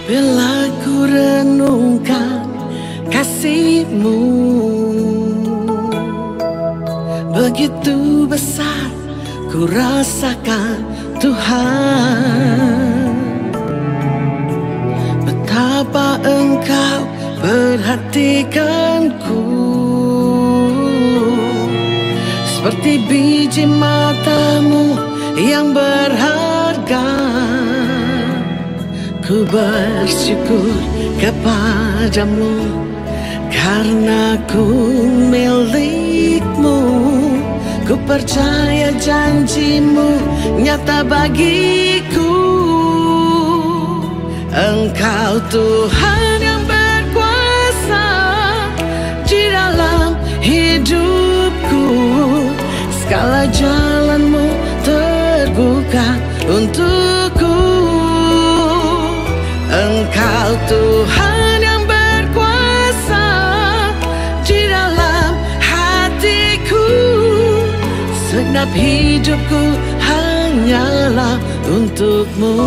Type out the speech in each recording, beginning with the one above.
Bila ku renungkan kasih-Mu, begitu besar ku rasakan Tuhan. Betapa Engkau perhatikanku, seperti biji mata-Mu yang berharga. Ku bersyukur kepadamu karena ku milik-Mu. Ku percaya janji-Mu nyata bagiku. Engkau Tuhan yang berkuasa di dalam hidupku. Segala jalan-Mu terbuka untukku. Engkau Tuhan yang berkuasa di dalam hatiku. Segenap hidupku hanyalah untuk-Mu.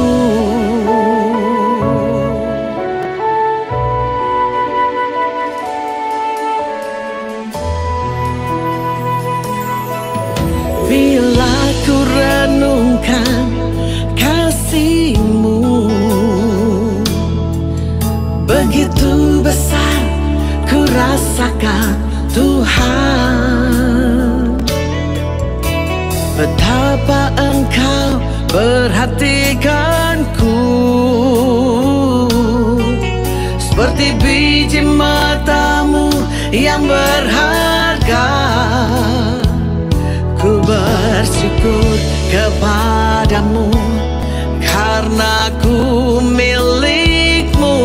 Bila ku renungkan kasih-Mu, begitu besar ku rasakan Tuhan. Betapa Engkau perhatikanku, seperti biji mata-Mu yang berharga. Ku bersyukur kepadamu karena ku milik-Mu.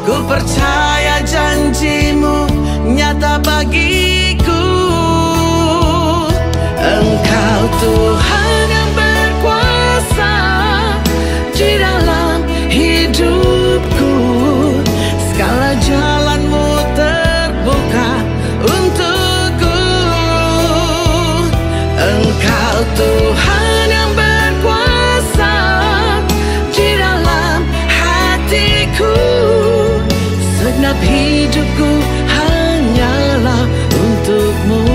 Ku percaya janji-Mu nyata bagiku. Engkau Tuhan yang berkuasa di dalam hidupku. Segala jalan-Mu terbuka untukku. Engkau Tuhan yang berkuasa di dalam hatiku. Segenap hidupku hanyalah untuk-Mu.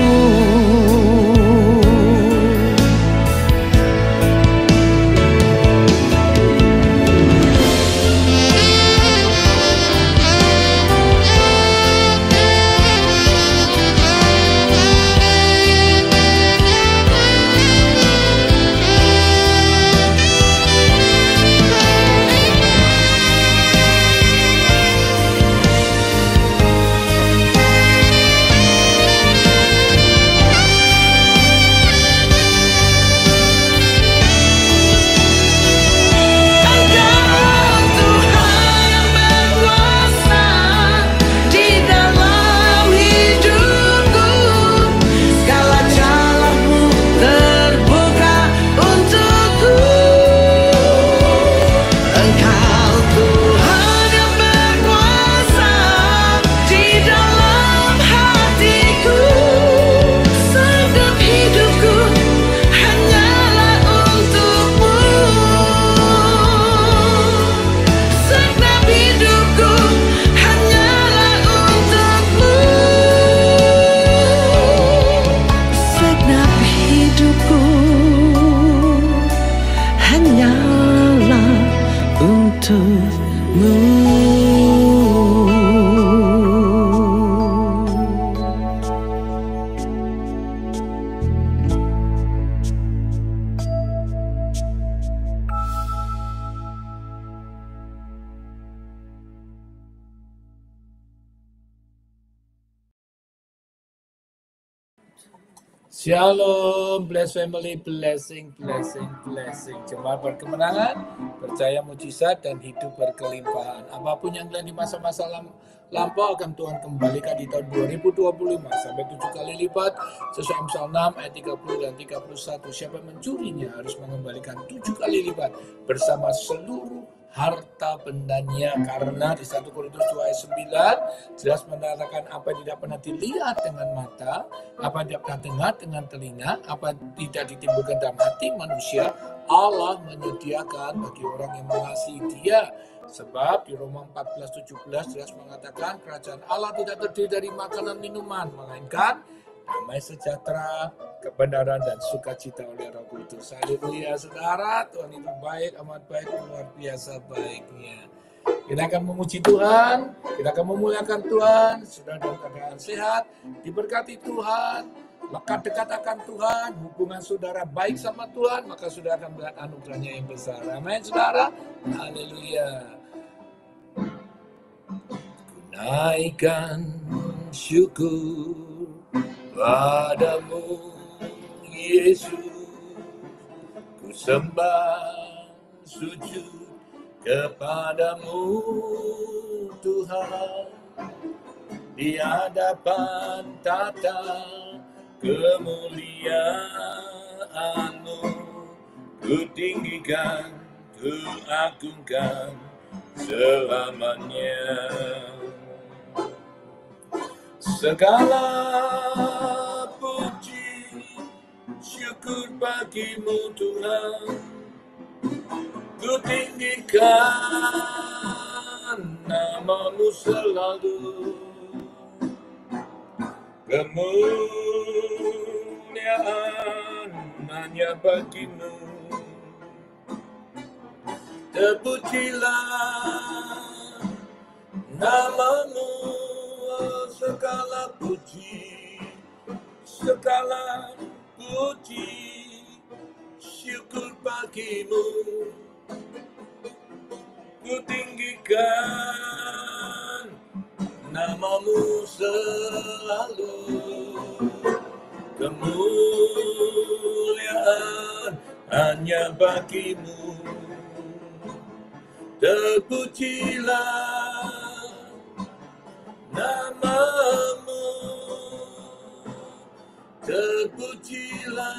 Shalom, bless family, blessing. Jemaat berkemenangan, percaya mujizat dan hidup berkelimpahan. Apapun yang telah di masa-masa lampau akan Tuhan kembalikan di tahun 2025 sampai 7 kali lipat. Sesuai Amsal 6 ayat 30 dan 31. Siapa yang mencurinya harus mengembalikan 7 kali lipat bersama seluruh harta bendanya, karena di 1 Korintus 2 ayat 9 jelas menyatakan apa yang tidak pernah dilihat dengan mata, apa yang tidak pernah dengar dengan telinga, apa yang tidak ditimbulkan dalam hati manusia, Allah menyediakan bagi orang yang mengasihi Dia. Sebab di Roma 14:17 jelas mengatakan kerajaan Allah tidak terdiri dari makanan minuman, melainkan damai sejahtera, kebenaran dan sukacita oleh Roh Kudus. Haleluya, saudara. Tuhan itu baik, amat baik, luar biasa baiknya. Kita akan memuji Tuhan, kita akan memuliakan Tuhan, sudah dalam keadaan sehat, diberkati Tuhan, lekat dekat akan Tuhan, hubungan saudara baik sama Tuhan, maka saudara akan melihat anugerahnya yang besar. Amin, saudara. Haleluya. Naikkan syukur padamu, Yesus, ku sembah sujud kepadamu, Tuhan, di hadapan tata kemuliaan-Mu, ku tinggikan, ku agungkan selamanya. Segala puji syukur bagimu, Tuhan, ku tinggikan nama-Mu selalu. Kemuliaan hanya bagimu. Terpujilah nama-Mu, segala puji, segala puji syukur bagimu. Ku tinggikan nama-Mu selalu. Kemuliaan hanya bagimu. Terpujilah nama-Mu, terpujilah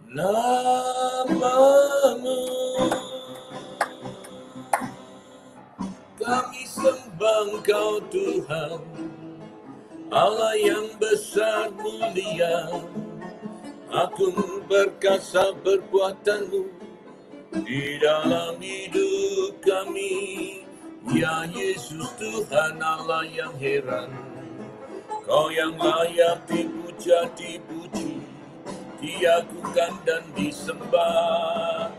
nama-Mu. Kami sembah Engkau, Tuhan, Allah yang besar mulia, agung perkasa perbuatan-Mu di dalam hidup kami. Ya Yesus, Tuhan Allah yang heran, Kau yang layak dipuja, dipuji, diagungkan dan disembah.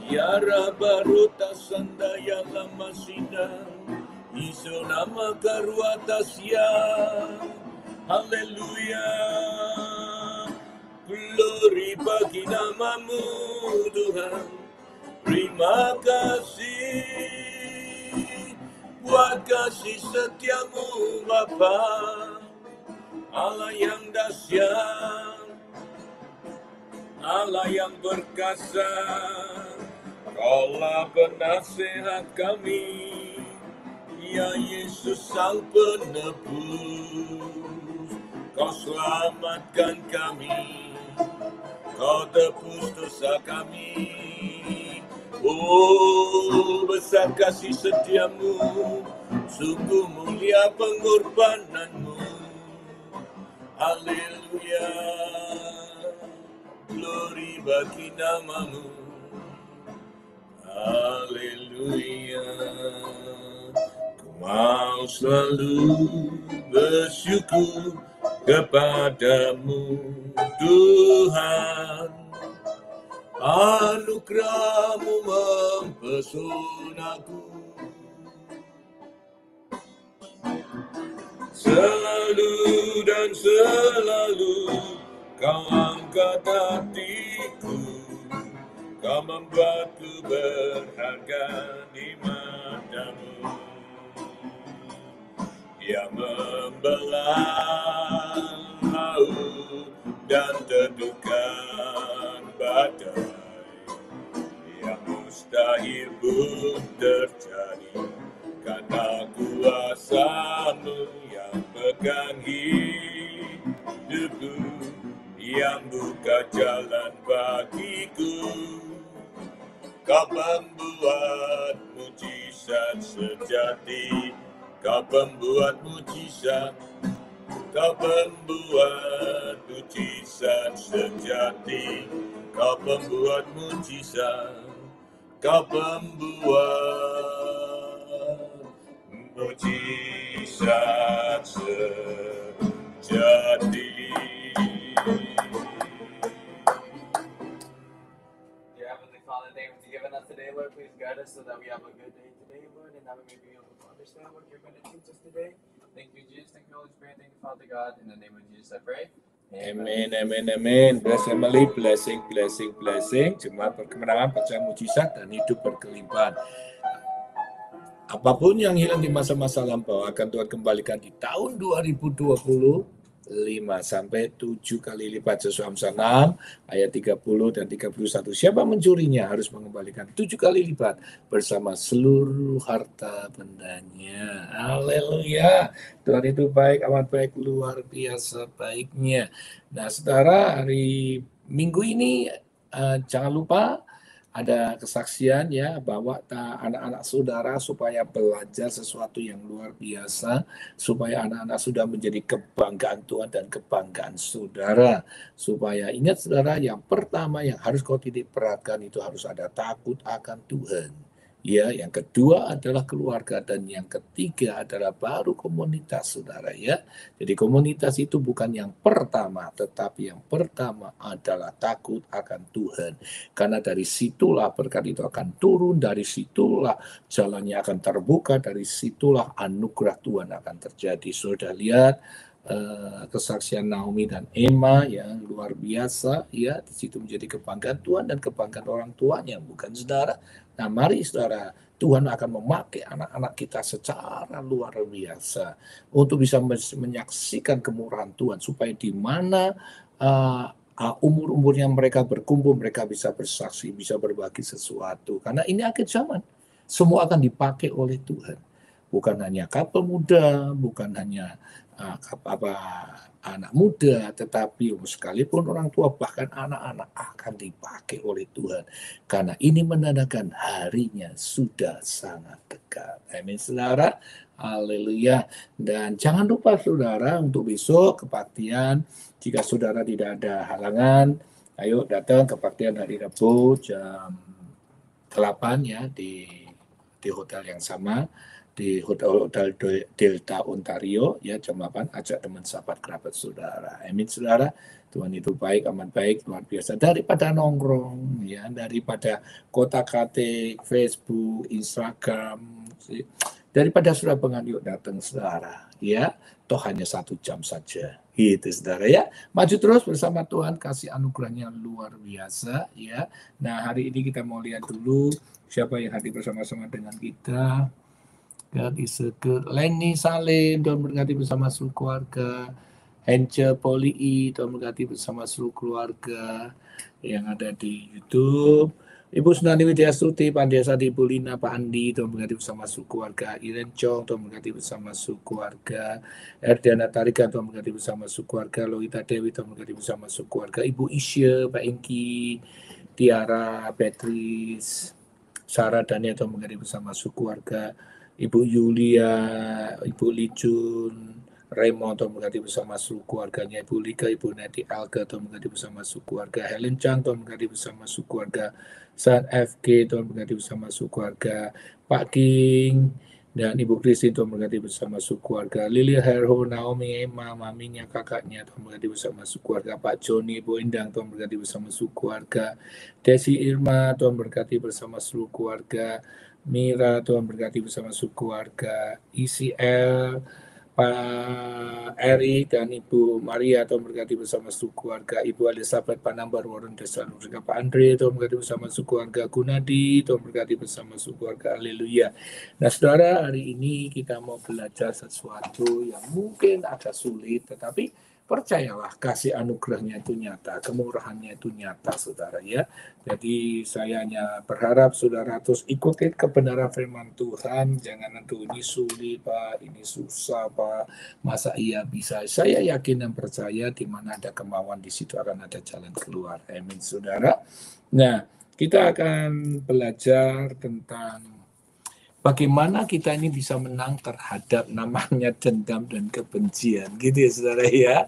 Ya Rabarota Sandaya Lama Sinang, Isu nama Karuatasya. Haleluya, glory bagi nama-Mu, Tuhan. Terima kasih buat kasih setia-Mu, Bapa, Allah yang dahsyat, Allah yang berkasa. Kaulah penasehat kami, ya Yesus Sang Penebus. Kau selamatkan kami, Kau tebus dosa kami. Oh, besar kasih setia-Mu, sungguh mulia pengorbanan-Mu. Haleluya, glory bagi nama-Mu. Haleluya, ku mau selalu bersyukur kepadamu, Tuhan. Anugerah-Mu mempesonaku, selalu dan selalu Kau angkat hatiku, Kau membuatku berharga di mata-Mu, yang membelah laut dan teduhkan badai, yang mustahil pun terjadi karena kuasa-Mu yang pegang hidupku, yang buka jalan bagiku. Kau membuat mujizat sejati, Kau membuat mujizat, Kau membuat mujizat sejati. Kau pembuat mujizat, Kau pembuat mujizat sejati. Dear Heavenly Father, thank you for giving us today, Lord. Please guide us so that we have a good day today, Lord, and that we may be able to understand what you're going to teach us today. Thank you, Jesus. Thank you, Holy Spirit. Thank you, Father God. In the name of Jesus, I pray. Amen, amen, amen. Bless family, blessing, blessing, blessing. Jemaat perkemenangan, percaya mujizat, dan hidup berkelimpahan. Apapun yang hilang di masa-masa lampau akan Tuhan kembalikan di tahun 2020 5-7 kali lipat sesuai Amsal 6 ayat 30 dan 31. Siapa mencurinya harus mengembalikan 7 kali lipat bersama seluruh harta bendanya. Haleluya. Tuhan itu baik, amat baik, luar biasa baiknya. Nah, saudara, hari Minggu ini jangan lupa ada kesaksian ya, bawa anak-anak saudara supaya belajar sesuatu yang luar biasa, supaya anak-anak sudah menjadi kebanggaan Tuhan dan kebanggaan saudara. Supaya ingat saudara, yang pertama yang harus kau titik beratkan itu harus ada takut akan Tuhan. Ya, yang kedua adalah keluarga, dan yang ketiga adalah baru komunitas saudara ya. Jadi komunitas itu bukan yang pertama, tetapi yang pertama adalah takut akan Tuhan. Karena dari situlah berkat itu akan turun, dari situlah jalannya akan terbuka, dari situlah anugerah Tuhan akan terjadi. Sudah lihat kesaksian Naomi dan Emma yang luar biasa ya, di situ menjadi kebanggaan Tuhan dan kebanggaan orang tuanya, bukan saudara. Nah, mari saudara, Tuhan akan memakai anak-anak kita secara luar biasa untuk bisa menyaksikan kemurahan Tuhan, supaya di mana umur-umurnya mereka berkumpul, mereka bisa bersaksi, bisa berbagi sesuatu. Karena ini akhir zaman, semua akan dipakai oleh Tuhan. Bukan hanya couple muda, bukan hanya anak muda, tetapi sekalipun orang tua, bahkan anak-anak akan dipakai oleh Tuhan. Karena ini menandakan harinya sudah sangat dekat. Amin saudara. Haleluya. Dan jangan lupa saudara, untuk besok kebaktian, jika saudara tidak ada halangan, ayo datang kebaktian hari Rabu jam 8 ya, di hotel yang sama, di Hotel Delta Ontario ya, jam 8. Ajak teman, sahabat, kerabat saudara. Amin saudara. Tuhan itu baik, amat baik, luar biasa. Daripada nongkrong ya, daripada kotak-katik Facebook, Instagram, daripada saudara yuk datang saudara ya, toh hanya 1 jam saja gitu saudara ya. Maju terus bersama Tuhan, kasih anugerahnya luar biasa ya. Nah, hari ini kita mau lihat dulu siapa yang hadir bersama-sama dengan kita. God is a good. Lenny Salim, Tuhan berkati bersama seluruh keluarga. Hence Poli, Tuhan berkati bersama seluruh keluarga yang ada di YouTube. Ibu Sunani Widiastuti, Pak Desa, Ibu Lina, Pak Andi, Tuhan berkati bersama seluruh keluarga. Iren Chong, Tuhan berkati bersama seluruh keluarga. Erdiana Tarika, Tuhan berkati bersama seluruh keluarga. Loita Dewi, Tuhan berkati bersama seluruh keluarga. Ibu Isya, Pak Engki, Tiara, Beatrice, Sarah, Dania, Tuhan berkati bersama seluruh keluarga. Ibu Yulia, Ibu Licun, Raymond, Tuhan berkati bersama seluruh keluarganya. Ibu Lika, Ibu Neti Alga, Tuhan berkati bersama seluruh keluarga. Helen Chang, Tuhan berkati bersama seluruh keluarga. Saat FG, Tuhan berkati bersama seluruh keluarga. Pak King dan Ibu Christine, Tuhan berkati bersama seluruh keluarga. Lilia Herho, Naomi, Emma, maminya, kakaknya, Tuhan berkati bersama seluruh keluarga. Pak Joni, Ibu Endang, Tuhan berkati bersama seluruh keluarga. Desi Irma, Tuhan berkati bersama seluruh keluarga. Mira, Tuhan berkati bersama seluruh keluarga. ICL, Pak Eri dan Ibu Maria, Tuhan berkati bersama seluruh keluarga. Ibu Elizabeth Panambar, Warren Desa Nurika, Pak Andre, Tuhan berkati bersama seluruh keluarga. Gunadi, Tuhan berkati bersama seluruh keluarga. Haleluya. Nah saudara, hari ini kita mau belajar sesuatu yang mungkin agak sulit, tetapi percayalah, kasih anugerahnya itu nyata, kemurahannya itu nyata saudara ya. Jadi saya hanya berharap saudara terus ikuti kebenaran firman Tuhan. Jangan nanti ini sulit Pak, ini susah Pak, masa iya bisa. Saya yakin dan percaya di mana ada kemauan, di situ akan ada jalan keluar. Amin saudara. Nah, kita akan belajar tentang bagaimana kita ini bisa menang terhadap namanya dendam dan kebencian, gitu ya saudara ya.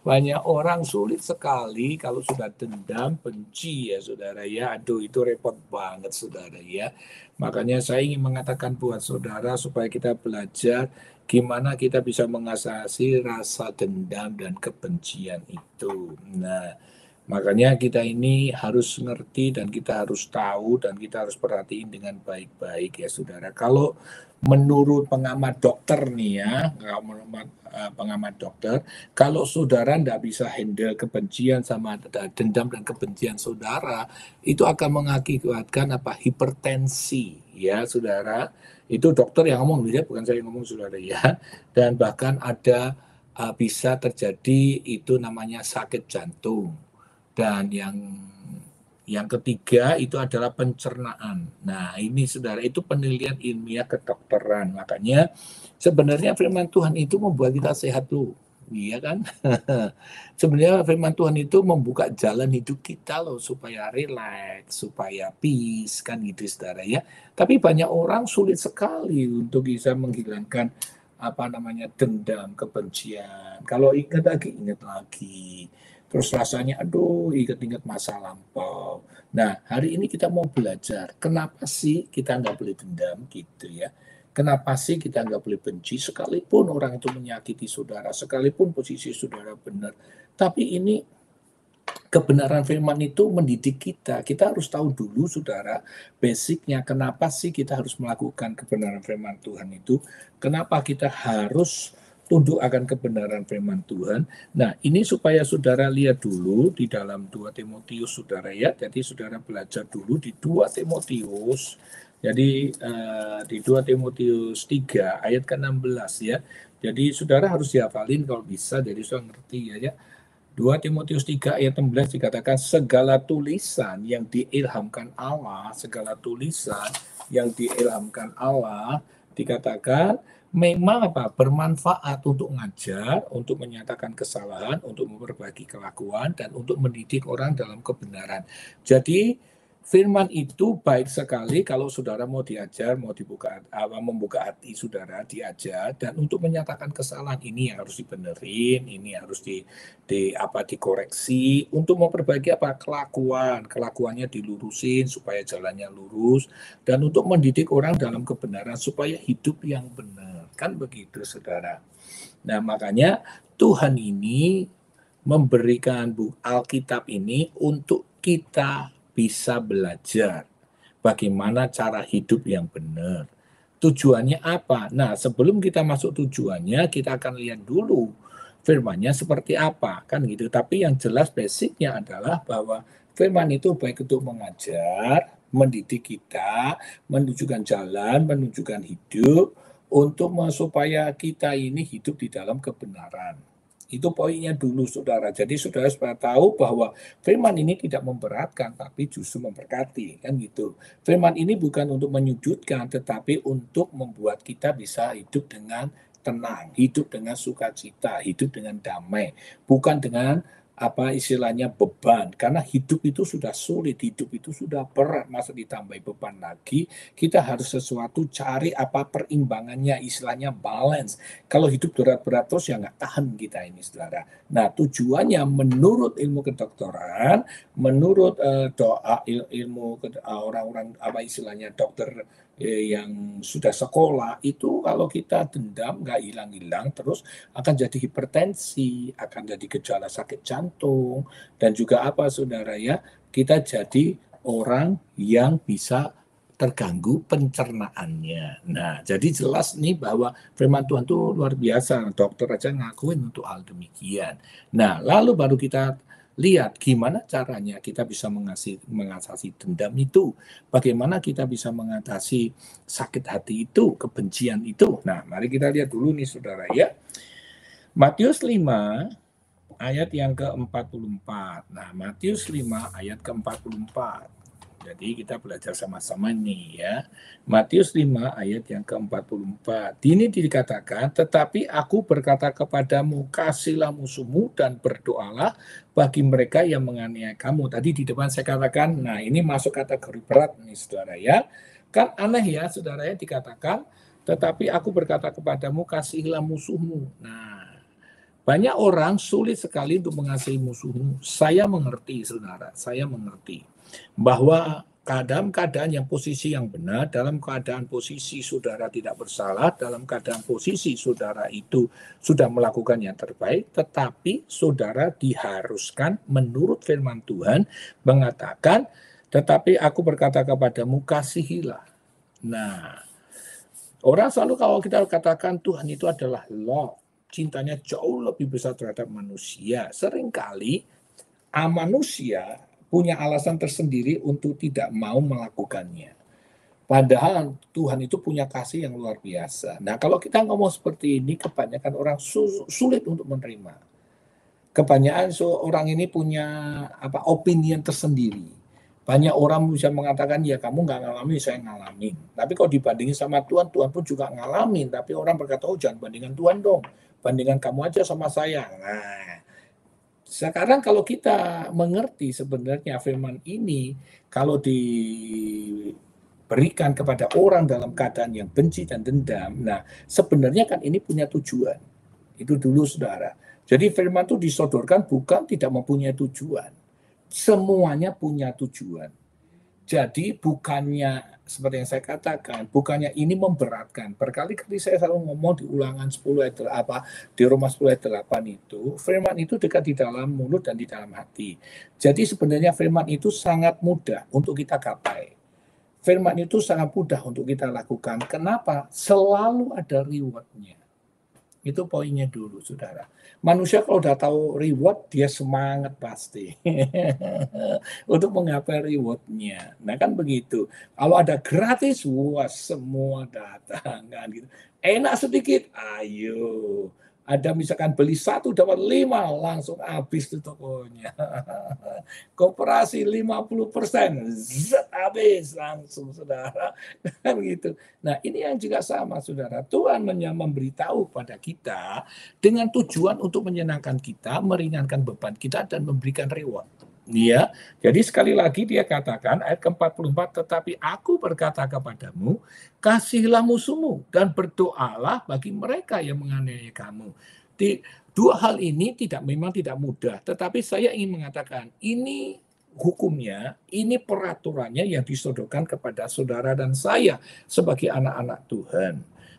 Banyak orang sulit sekali kalau sudah dendam, benci ya saudara ya. Aduh, itu repot banget saudara ya. Makanya saya ingin mengatakan buat saudara supaya kita belajar gimana kita bisa mengatasi rasa dendam dan kebencian itu. Nah, makanya kita ini harus ngerti dan kita harus tahu dan kita harus perhatiin dengan baik-baik ya saudara. Kalau menurut pengamat dokter nih ya, pengamat dokter, kalau saudara tidak bisa handle kebencian sama dendam dan kebencian saudara, itu akan mengakibatkan apa? Hipertensi ya saudara. Itu dokter yang ngomong ya, bukan saya yang ngomong saudara ya. Dan bahkan ada bisa terjadi itu namanya sakit jantung. Dan yang ketiga itu adalah pencernaan. Nah, ini saudara, itu penelitian ilmiah kedokteran. Makanya sebenarnya firman Tuhan itu membuat kita sehat loh. Iya kan? Sebenarnya firman Tuhan itu membuka jalan hidup kita loh supaya rileks, supaya peace kan gitu saudara ya. Tapi banyak orang sulit sekali untuk bisa menghilangkan dendam, kebencian. Kalau ingat lagi. Terus rasanya aduh ingat-ingat masa lampau. Nah, hari ini kita mau belajar kenapa sih kita nggak boleh dendam gitu ya. Kenapa sih kita nggak boleh benci sekalipun orang itu menyakiti saudara, sekalipun posisi saudara benar. Tapi ini kebenaran firman itu mendidik kita. Kita harus tahu dulu saudara, basicnya kenapa sih kita harus melakukan kebenaran firman Tuhan itu. Kenapa kita harus tunduk akan kebenaran firman Tuhan. Nah, ini supaya saudara lihat dulu di dalam 2 Timotius saudara ya. Jadi saudara belajar dulu di 2 Timotius. Jadi di 2 Timotius 3 ayat ke-16 ya. Jadi saudara harus dihafalin kalau bisa, jadi saudara ngerti ya. 2 Timotius 3 ayat 16 dikatakan segala tulisan yang diilhamkan Allah, dikatakan memang bermanfaat untuk mengajar, untuk menyatakan kesalahan, untuk memperbaiki kelakuan, dan untuk mendidik orang dalam kebenaran. Jadi firman itu baik sekali kalau saudara mau diajar, mau membuka hati saudara, diajar, dan untuk menyatakan kesalahan ini yang harus dibenerin, ini harus dikoreksi, untuk memperbaiki kelakuannya dilurusin supaya jalannya lurus, dan untuk mendidik orang dalam kebenaran supaya hidup yang benar. Kan begitu saudara. Nah, makanya Tuhan ini memberikan Alkitab ini untuk kita bisa belajar bagaimana cara hidup yang benar. Tujuannya apa? Nah, sebelum kita masuk tujuannya, kita akan lihat dulu firman-nya seperti apa, kan gitu. Tapi yang jelas basicnya adalah bahwa firman itu baik untuk mengajar, mendidik kita, menunjukkan jalan, menunjukkan hidup, untuk supaya kita ini hidup di dalam kebenaran. Itu poinnya dulu saudara. Jadi saudara supaya tahu bahwa firman ini tidak memberatkan tapi justru memberkati, kan gitu. Firman ini bukan untuk menyudutkan tetapi untuk membuat kita bisa hidup dengan tenang, hidup dengan sukacita, hidup dengan damai, bukan dengan istilahnya beban. Karena hidup itu sudah sulit, hidup itu sudah berat, masa ditambah beban lagi. Kita harus sesuatu cari perimbangannya, istilahnya balance. Kalau hidup berat-berat terus ya nggak tahan kita ini saudara. Nah, tujuannya menurut ilmu kedokteran, menurut ilmu orang-orang istilahnya dokter yang sudah sekolah itu, kalau kita dendam nggak hilang-hilang terus akan jadi hipertensi, akan jadi gejala sakit jantung, dan juga saudara ya, kita jadi orang yang bisa terganggu pencernaannya. Nah, jadi jelas nih bahwa firman Tuhan itu luar biasa. Dokter aja ngakuin untuk hal demikian. Nah, lalu baru kita lihat gimana caranya kita bisa mengatasi dendam itu. Bagaimana kita bisa mengatasi sakit hati itu, kebencian itu. Nah, mari kita lihat dulu nih saudara ya. Matius 5 ayat yang ke-44. Nah, Matius 5 ayat ke-44. Jadi kita belajar sama-sama nih ya. Matius 5 ayat yang ke-44. Ini dikatakan, tetapi aku berkata kepadamu, kasihilah musuhmu dan berdoalah bagi mereka yang menganiaya kamu. Tadi di depan saya katakan, nah ini masuk kategori berat nih saudara ya. Kan aneh ya saudara ya, dikatakan, tetapi aku berkata kepadamu, kasihilah musuhmu. Nah, banyak orang sulit sekali untuk mengasihi musuhmu. Saya mengerti saudara, saya mengerti bahwa keadaan-keadaan yang posisi yang benar, dalam keadaan posisi saudara tidak bersalah, dalam keadaan posisi saudara itu sudah melakukan yang terbaik, tetapi saudara diharuskan menurut firman Tuhan mengatakan, tetapi aku berkata kepadamu, kasihilah. Nah, orang selalu kalau kita katakan Tuhan itu adalah love, cintanya jauh lebih besar terhadap manusia. Seringkali manusia punya alasan tersendiri untuk tidak mau melakukannya. Padahal Tuhan itu punya kasih yang luar biasa. Nah, kalau kita ngomong seperti ini, kebanyakan orang sulit untuk menerima. Kebanyakan orang ini punya opinion tersendiri. Banyak orang bisa mengatakan, ya kamu nggak ngalamin, saya ngalamin. Tapi kalau dibandingin sama Tuhan, Tuhan pun juga ngalamin. Tapi orang berkata, oh jangan bandingkan Tuhan dong. Bandingkan kamu aja sama saya. Nah, sekarang kalau kita mengerti sebenarnya firman ini, kalau diberikan kepada orang dalam keadaan yang benci dan dendam, nah sebenarnya kan ini punya tujuan. Itu dulu saudara. Jadi firman itu disodorkan bukan tidak mempunyai tujuan. Semuanya punya tujuan. Jadi bukannya, seperti yang saya katakan, bukannya ini memberatkan. Berkali-kali saya selalu ngomong di ulangan 10 ayat di Roma 10 ayat 8 itu, firman itu dekat di dalam mulut dan di dalam hati. Jadi sebenarnya firman itu sangat mudah untuk kita gapai. Firman itu sangat mudah untuk kita lakukan. Kenapa? Selalu ada reward-nya. Itu poinnya dulu, saudara. Manusia kalau udah tahu reward, dia semangat pasti untuk menggapai reward-nya. Nah kan begitu. Kalau ada gratis, wah semua datang kan gitu. Enak sedikit, ayo. Ada misalkan beli 1 dapat 5, langsung habis tuh tokonya. Koperasi 50%, zat habis langsung saudara. Kan gitu. Nah ini yang juga sama saudara. Tuhan memberitahu pada kita dengan tujuan untuk menyenangkan kita, meringankan beban kita dan memberikan reward. Ya, jadi sekali lagi dia katakan ayat ke-44, tetapi aku berkata kepadamu, kasihilah musuhmu dan berdoalah bagi mereka yang menganiaya kamu. Dua hal ini memang tidak mudah, tetapi saya ingin mengatakan ini hukumnya, ini peraturannya yang disodorkan kepada saudara dan saya sebagai anak-anak Tuhan.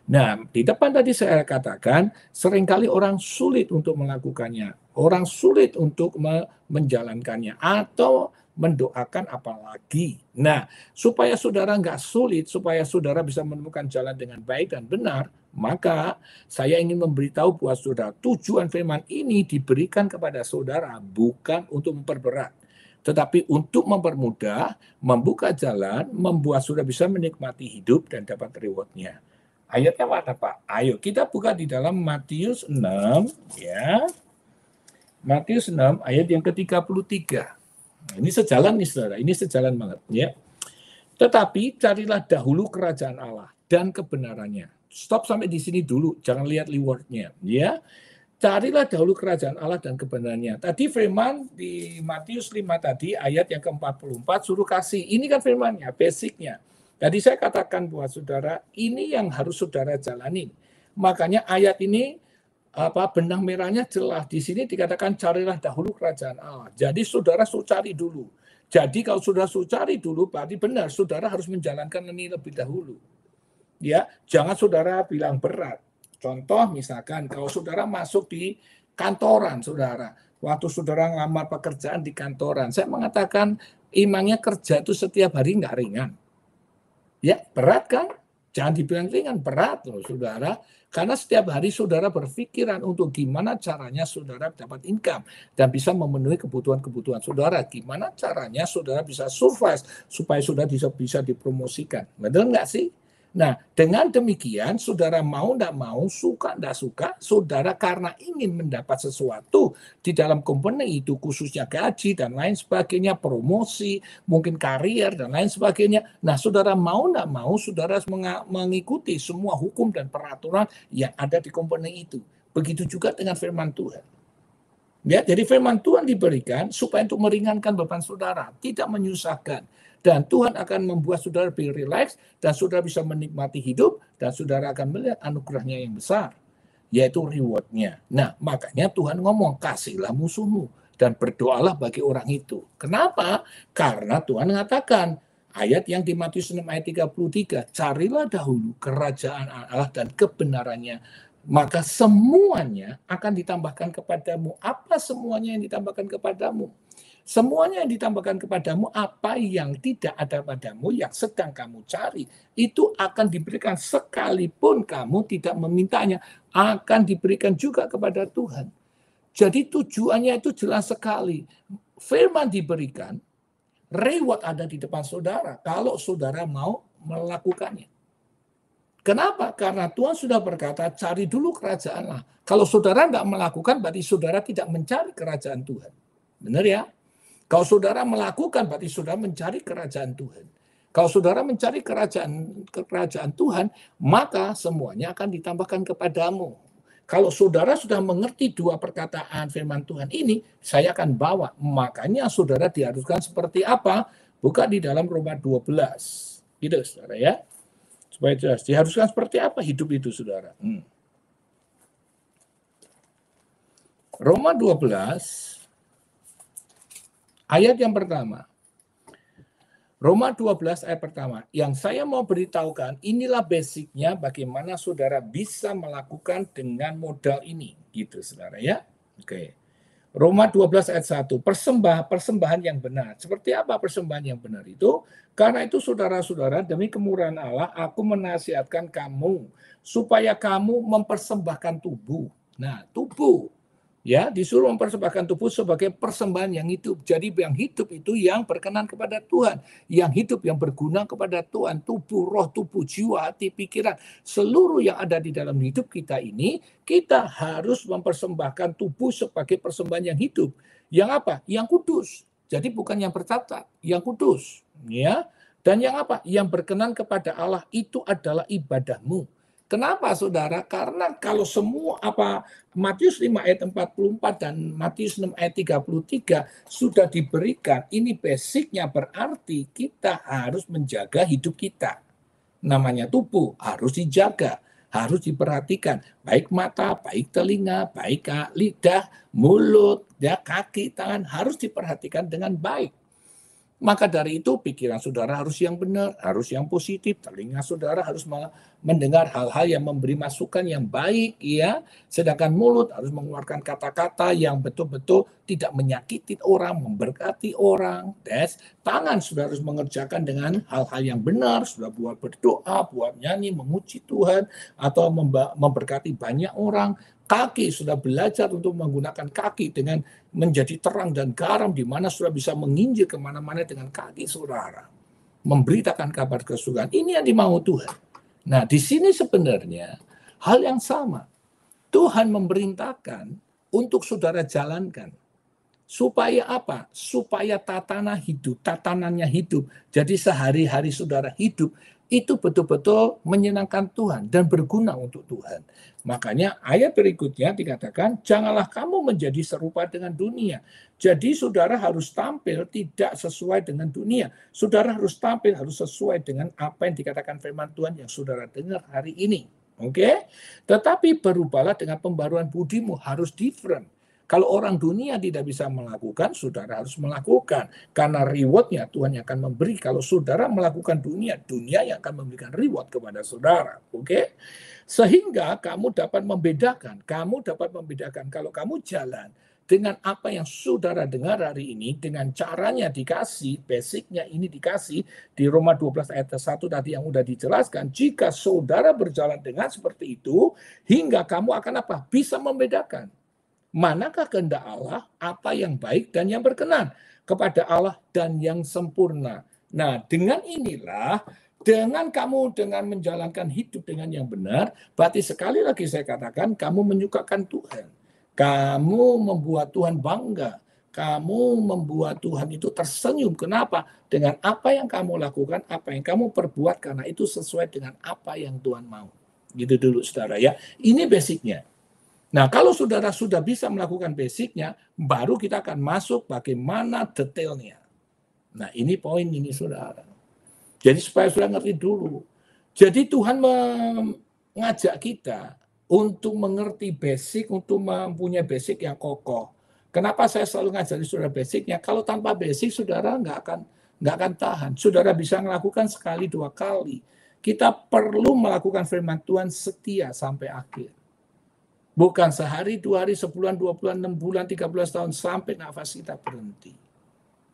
Nah, di depan tadi saya katakan, seringkali orang sulit untuk melakukannya. Orang sulit untuk menjalankannya atau mendoakan apalagi. Nah, supaya saudara nggak sulit, supaya saudara bisa menemukan jalan dengan baik dan benar, maka saya ingin memberitahu buat saudara, tujuan firman ini diberikan kepada saudara bukan untuk memperberat, tetapi untuk mempermudah, membuka jalan, membuat saudara bisa menikmati hidup dan dapat reward-nya. Ayatnya mana Pak? Ayo kita buka di dalam Matius 6 ya. Matius 6 ayat yang ke-33. Ini sejalan nih saudara, ini sejalan banget ya. Tetapi carilah dahulu kerajaan Allah dan kebenarannya. Stop sampai di sini dulu, jangan lihat reward-nya ya. Carilah dahulu kerajaan Allah dan kebenarannya. Tadi firman di Matius 5 tadi ayat yang ke-44 suruh kasih. Ini kan firmannya, basicnya. Jadi saya katakan buat saudara, ini yang harus saudara jalani. Makanya ayat ini benang merahnya jelas. Di sini dikatakan carilah dahulu kerajaan Allah. Jadi saudara cari dulu. Jadi kalau saudara cari dulu, berarti benar saudara harus menjalankan ini lebih dahulu. Ya, jangan saudara bilang berat. Contoh misalkan kalau saudara masuk di kantoran saudara, waktu saudara ngelamar pekerjaan di kantoran, saya mengatakan imangnya kerja itu setiap hari nggak ringan. Ya, berat kan? Jangan dibilang ringan, berat loh saudara. Karena setiap hari saudara berpikiran untuk gimana caranya saudara dapat income dan bisa memenuhi kebutuhan-kebutuhan saudara. Gimana caranya saudara bisa survive supaya saudara bisa dipromosikan. Betul nggak sih? Nah, dengan demikian saudara mau tidak mau, suka tidak suka, saudara karena ingin mendapat sesuatu di dalam company itu, khususnya gaji dan lain sebagainya, promosi, mungkin karier dan lain sebagainya. Nah, saudara mau tidak mau, saudara harus mengikuti semua hukum dan peraturan yang ada di company itu. Begitu juga dengan firman Tuhan. Ya, jadi firman Tuhan diberikan supaya untuk meringankan beban saudara, tidak menyusahkan. Dan Tuhan akan membuat saudara lebih rileks, dan saudara bisa menikmati hidup, dan saudara akan melihat anugerahnya yang besar, yaitu reward-nya. Nah, makanya Tuhan ngomong, kasihlah musuhmu, dan berdoalah bagi orang itu. Kenapa? Karena Tuhan mengatakan, ayat yang di Matius 6 ayat 33, carilah dahulu kerajaan Allah dan kebenarannya, maka semuanya akan ditambahkan kepadamu. Apa semuanya yang ditambahkan kepadamu? Semuanya yang ditambahkan kepadamu, apa yang tidak ada padamu, yang sedang kamu cari, itu akan diberikan sekalipun kamu tidak memintanya, akan diberikan juga kepada Tuhan. Jadi tujuannya itu jelas sekali. Firman diberikan, reward ada di depan saudara, kalau saudara mau melakukannya. Kenapa? Karena Tuhan sudah berkata, cari dulu kerajaan Allah. Kalau saudara tidak melakukan, berarti saudara tidak mencari kerajaan Tuhan. Benar ya? Kalau saudara melakukan, berarti saudara mencari kerajaan Tuhan. Kalau saudara mencari kerajaan Tuhan, maka semuanya akan ditambahkan kepadamu. Kalau saudara sudah mengerti dua perkataan firman Tuhan ini, saya akan bawa. Makanya saudara diharuskan seperti apa? Buka di dalam Roma 12. Gitu, saudara ya. Supaya jelas, diharuskan seperti apa hidup itu, saudara. Roma 12, ayat yang pertama. Roma 12 ayat pertama. Yang saya mau beritahukan, inilah basicnya bagaimana saudara bisa melakukan dengan modal ini. Gitu, saudara ya. Oke. Roma 12 ayat 1, persembahan yang benar. Seperti apa persembahan yang benar itu? Karena itu saudara-saudara, demi kemurahan Allah, aku menasihatkan kamu supaya kamu mempersembahkan tubuh. Nah, tubuh ya disuruh mempersembahkan tubuh sebagai persembahan yang hidup. Jadi yang hidup itu yang berkenan kepada Tuhan, yang hidup yang berguna kepada Tuhan. Tubuh, roh, tubuh, jiwa, hati, pikiran, seluruh yang ada di dalam hidup kita ini, kita harus mempersembahkan tubuh sebagai persembahan yang hidup. Yang apa? Yang kudus. Jadi bukan yang bercacat, yang kudus, ya. Dan yang apa? Yang berkenan kepada Allah, itu adalah ibadahmu. Kenapa, saudara? Karena kalau semua Matius 5 ayat 44 dan Matius 6 ayat 33 sudah diberikan, ini basicnya berarti kita harus menjaga hidup kita. Namanya tubuh, harus dijaga, harus diperhatikan. Baik mata, baik telinga, baik lidah, mulut, ya, kaki, tangan, harus diperhatikan dengan baik. Maka dari itu pikiran saudara harus yang benar, harus yang positif. Telinga saudara harus mendengar hal-hal yang memberi masukan yang baik, ya. Sedangkan mulut harus mengeluarkan kata-kata yang betul-betul tidak menyakiti orang, memberkati orang. Tangan saudara harus mengerjakan dengan hal-hal yang benar, sudah buat berdoa, buat nyanyi, memuji Tuhan, atau memberkati banyak orang. Kaki sudah belajar untuk menggunakan kaki dengan menjadi terang dan garam, di mana sudah bisa menginjil kemana-mana dengan kaki saudara. Memberitakan kabar kesukaan. Ini yang dimau Tuhan. Nah, di sini sebenarnya hal yang sama. Tuhan memerintahkan untuk saudara jalankan. Supaya apa? Supaya tatanannya hidup. Jadi sehari-hari saudara hidup, itu betul-betul menyenangkan Tuhan dan berguna untuk Tuhan. Makanya ayat berikutnya dikatakan, janganlah kamu menjadi serupa dengan dunia. Jadi saudara harus tampil tidak sesuai dengan dunia. Saudara harus tampil, harus sesuai dengan apa yang dikatakan firman Tuhan yang saudara dengar hari ini. Oke? Tetapi berubahlah dengan pembaruan budimu, harus different. Kalau orang dunia tidak bisa melakukan, saudara harus melakukan. Karena rewardnya Tuhan yang akan memberi. Kalau saudara melakukan dunia yang akan memberikan reward kepada saudara. Oke? Sehingga kamu dapat membedakan. Kalau kamu jalan dengan apa yang saudara dengar hari ini, dengan caranya dikasih, basicnya ini dikasih, di Roma 12 ayat 1 tadi yang sudah dijelaskan, jika saudara berjalan dengan seperti itu, hingga kamu akan apa? Bisa membedakan. Manakah kehendak Allah, apa yang baik dan yang berkenan kepada Allah dan yang sempurna. Nah, dengan inilah, dengan menjalankan hidup dengan yang benar, berarti sekali lagi saya katakan, kamu menyukakan Tuhan. Kamu membuat Tuhan bangga. Kamu membuat Tuhan itu tersenyum. Kenapa? Dengan apa yang kamu lakukan, apa yang kamu perbuat, karena itu sesuai dengan apa yang Tuhan mau. Gitu dulu, saudara ya. Ini basicnya. Nah, kalau saudara sudah bisa melakukan basicnya, baru kita akan masuk bagaimana detailnya. Nah, ini poin ini saudara. Jadi supaya saudara ngerti dulu. Jadi Tuhan mengajak kita untuk mengerti basic, untuk mempunyai basic yang kokoh. Kenapa saya selalu ngajari saudara basicnya? Kalau tanpa basic, saudara nggak akan tahan. Saudara bisa melakukan sekali, 2 kali. Kita perlu melakukan firman Tuhan setia sampai akhir. Bukan sehari, 2 hari, sebulan, 2 bulan, 6 bulan, 13 tahun, sampai nafas kita berhenti.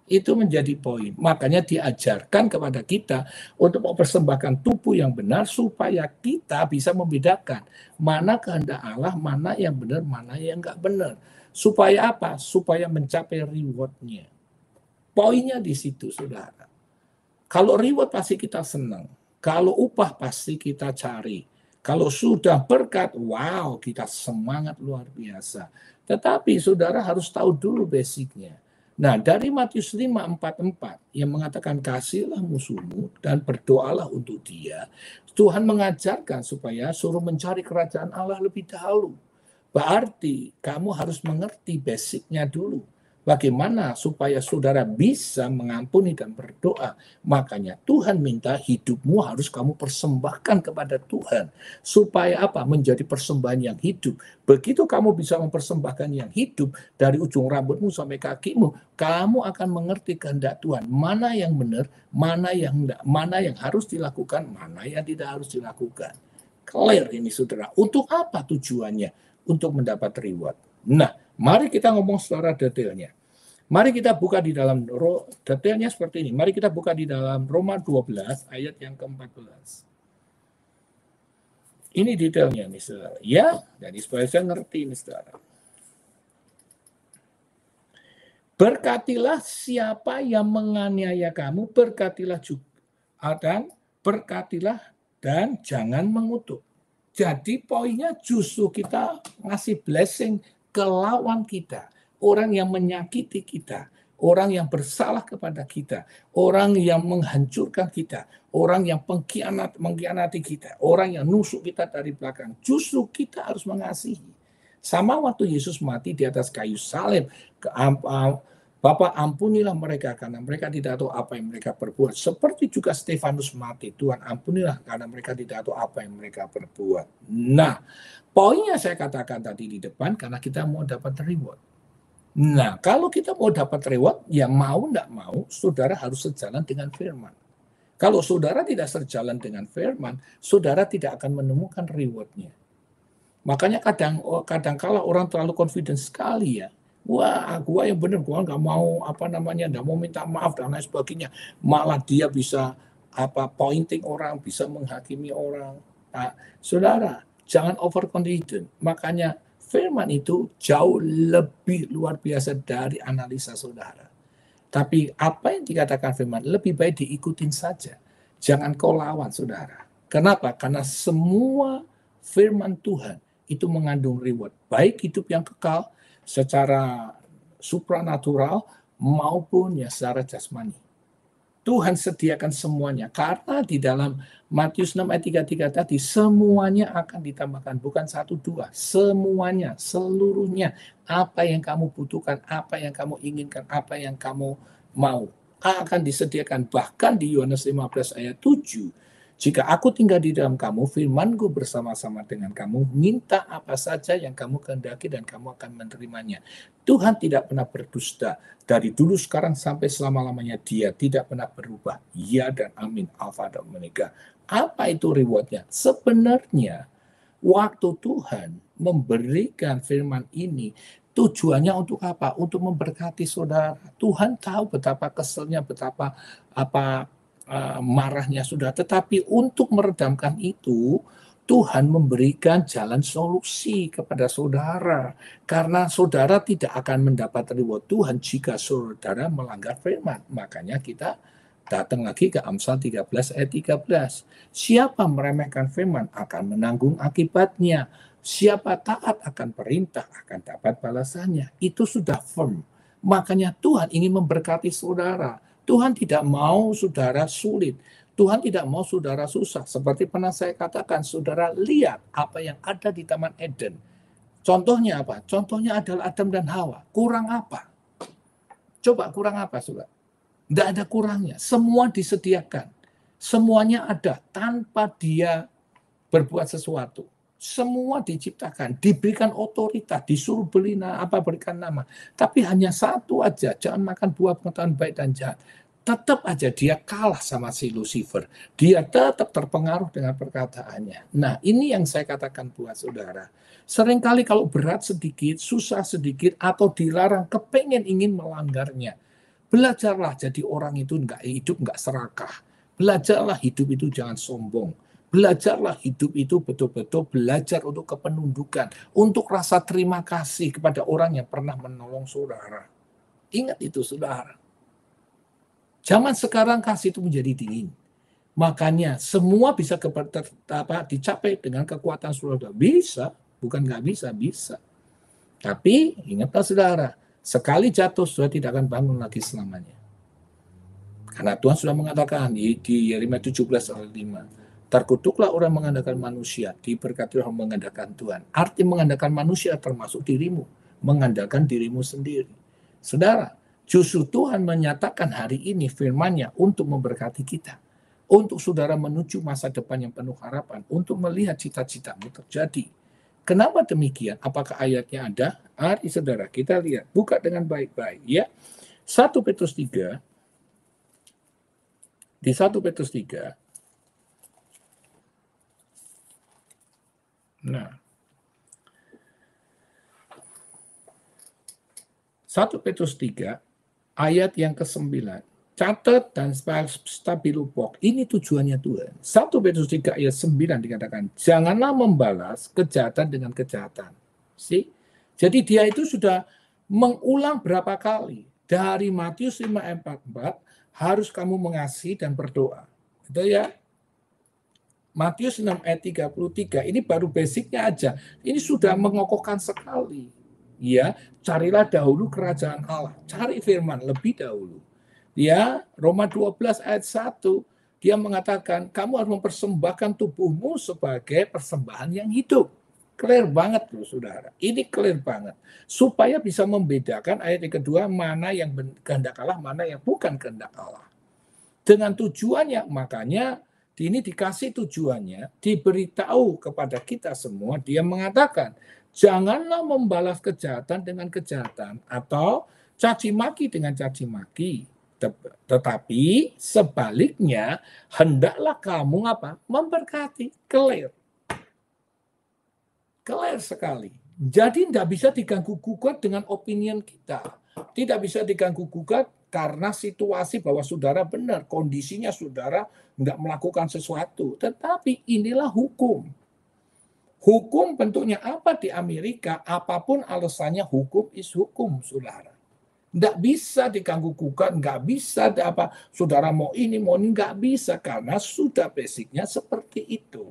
Itu menjadi poin. Makanya diajarkan kepada kita untuk mempersembahkan tubuh yang benar supaya kita bisa membedakan mana kehendak Allah, mana yang benar, mana yang enggak benar. Supaya apa? Supaya mencapai reward-nya. Poinnya di situ, saudara. Kalau reward pasti kita senang. Kalau upah pasti kita cari. Kalau sudah berkat, wow, kita semangat luar biasa. Tetapi saudara harus tahu dulu basicnya. Nah, dari Matius 5:44 yang mengatakan kasihilah musuhmu dan berdoalah untuk dia, Tuhan mengajarkan supaya suruh mencari kerajaan Allah lebih dahulu. Berarti kamu harus mengerti basicnya dulu. Bagaimana supaya saudara bisa mengampuni dan berdoa. Makanya Tuhan minta hidupmu harus kamu persembahkan kepada Tuhan. Supaya apa? Menjadi persembahan yang hidup. Begitu kamu bisa mempersembahkan yang hidup, dari ujung rambutmu sampai kakimu, kamu akan mengerti kehendak Tuhan. Mana yang benar, mana yang enggak, mana yang harus dilakukan, mana yang tidak harus dilakukan. Clear ini saudara. Untuk apa tujuannya? Untuk mendapat reward. Nah, mari kita ngomong secara detailnya. Mari kita buka di dalam detailnya seperti ini. Mari kita buka di dalam Roma 12 ayat yang ke-14. Ini detailnya nih saudara. Ya, jadi supaya saya ngerti ini saudara. Berkatilah siapa yang menganiaya kamu, berkatilah juga dan berkatilah dan jangan mengutuk. Jadi poinnya justru kita ngasih blessing ke lawan kita. Orang yang menyakiti kita. Orang yang bersalah kepada kita. Orang yang menghancurkan kita. Orang yang mengkhianati kita. Orang yang nusuk kita dari belakang. Justru kita harus mengasihi. Sama waktu Yesus mati di atas kayu salib. Bapa ampunilah mereka karena mereka tidak tahu apa yang mereka perbuat. Seperti juga Stefanus mati. Tuhan ampunilah karena mereka tidak tahu apa yang mereka perbuat. Nah, poinnya saya katakan tadi di depan karena kita mau dapat reward. Nah, kalau kita mau dapat reward, ya mau tidak mau, saudara harus sejalan dengan firman. Kalau saudara tidak sejalan dengan firman, saudara tidak akan menemukan rewardnya. Makanya kadang-kala orang terlalu confident sekali ya. Wah, gua yang benar, gua nggak mau nggak mau minta maaf dan lain sebagainya. Malah dia bisa pointing orang, bisa menghakimi orang. Nah, saudara, jangan overconfident. Makanya firman itu jauh lebih luar biasa dari analisa saudara. Tapi apa yang dikatakan firman lebih baik diikutin saja. Jangan kau lawan saudara. Kenapa? Karena semua firman Tuhan itu mengandung reward. Baik hidup yang kekal, secara supranatural maupun ya secara jasmani. Tuhan sediakan semuanya. Karena di dalam Matius 6 ayat 33 tadi, semuanya akan ditambahkan. Bukan 1, 2. Semuanya, seluruhnya. Apa yang kamu butuhkan, apa yang kamu inginkan, apa yang kamu mau. Akan disediakan. Bahkan di Yohanes 15 ayat 7. Jika aku tinggal di dalam kamu, firman-Ku bersama-sama dengan kamu, minta apa saja yang kamu kehendaki dan kamu akan menerimanya. Tuhan tidak pernah berdusta. Dari dulu, sekarang, sampai selama-lamanya Dia tidak pernah berubah. Ya dan amin, Alfa dan Omega. Apa itu rewardnya? Sebenarnya, waktu Tuhan memberikan firman ini, tujuannya untuk apa? Untuk memberkati saudara. Tuhan tahu betapa keselnya, betapa marahnya sudah, tetapi untuk meredamkan itu Tuhan memberikan jalan solusi kepada saudara, karena saudara tidak akan mendapat reward Tuhan jika saudara melanggar firman. Makanya kita datang lagi ke Amsal 13 ayat 13. Siapa meremehkan firman akan menanggung akibatnya. Siapa taat akan perintah akan dapat balasannya. Itu sudah firm. Makanya Tuhan ingin memberkati saudara. Tuhan tidak mau saudara sulit. Tuhan tidak mau saudara susah. Seperti pernah saya katakan, saudara lihat apa yang ada di Taman Eden. Contohnya apa? Contohnya adalah Adam dan Hawa. Kurang apa? Coba kurang apa, saudara? Tidak ada kurangnya. Semua disediakan. Semuanya ada tanpa dia berbuat sesuatu. Semua diciptakan, diberikan otoritas, disuruh berikan nama. Tapi hanya satu aja, jangan makan buah pengetahuan baik dan jahat. Tetap aja dia kalah sama si Lucifer. Dia tetap terpengaruh dengan perkataannya. Nah, ini yang saya katakan buat saudara. Seringkali kalau berat sedikit, susah sedikit, atau dilarang, kepengen ingin melanggarnya. Belajarlah jadi orang itu hidup nggak serakah. Belajarlah hidup itu jangan sombong. Belajarlah hidup itu betul-betul belajar untuk kepenundukan, untuk rasa terima kasih kepada orang yang pernah menolong saudara. Ingat itu, saudara. Zaman sekarang kasih itu menjadi dingin. Makanya semua bisa dicapai dengan kekuatan saudara. Bisa, bukan nggak bisa, bisa. Tapi ingatlah saudara, sekali jatuh saudara tidak akan bangun lagi selamanya. Karena Tuhan sudah mengatakan di Yeremia 17 ayat 5. Terkutuklah orang mengandalkan manusia, diberkati orang mengandalkan Tuhan. Arti mengandalkan manusia termasuk dirimu, mengandalkan dirimu sendiri. Saudara, justru Tuhan menyatakan hari ini firman-Nya untuk memberkati kita. Untuk saudara menuju masa depan yang penuh harapan, untuk melihat cita-citamu terjadi. Kenapa demikian? Apakah ayatnya ada? Mari saudara, kita lihat. Buka dengan baik-baik. Ya. 1 Petrus 3. Di 1 Petrus 3. Nah, 1 Petrus 3, ayat yang ke-9. Catat dan stabilupok. Ini tujuannya Tuhan. 1 Petrus 3 ayat 9 dikatakan, janganlah membalas kejahatan dengan kejahatan. Jadi dia itu sudah mengulang berapa kali. Dari Matius 5 ayat 44, harus kamu mengasihi dan berdoa. Itu ya. Matius 6 ayat 33, ini baru basicnya aja. Ini sudah mengokohkan sekali. Ya, carilah dahulu kerajaan Allah. Cari firman lebih dahulu. Ya, Roma 12 ayat 1, dia mengatakan, kamu harus mempersembahkan tubuhmu sebagai persembahan yang hidup. Clear banget loh saudara. Ini clear banget. Supaya bisa membedakan ayat yang kedua, mana yang kehendak Allah, mana yang bukan kehendak Allah. Dengan tujuannya, makanya ini dikasih tujuannya, diberitahu kepada kita semua, dia mengatakan, janganlah membalas kejahatan dengan kejahatan, atau caci maki dengan caci maki. Tetapi sebaliknya, hendaklah kamu memberkati. Clear. Clear sekali. Jadi tidak bisa diganggu-gugat dengan opinion kita. Tidak bisa diganggu-gugat karena situasi bahwa saudara benar, kondisinya saudara tidak melakukan sesuatu. Tetapi inilah hukum. Hukum bentuknya apa di Amerika, apapun alasannya hukum is hukum, saudara. Tidak bisa diganggu-gugat, nggak bisa saudara mau ini, nggak bisa. Karena sudah basicnya seperti itu.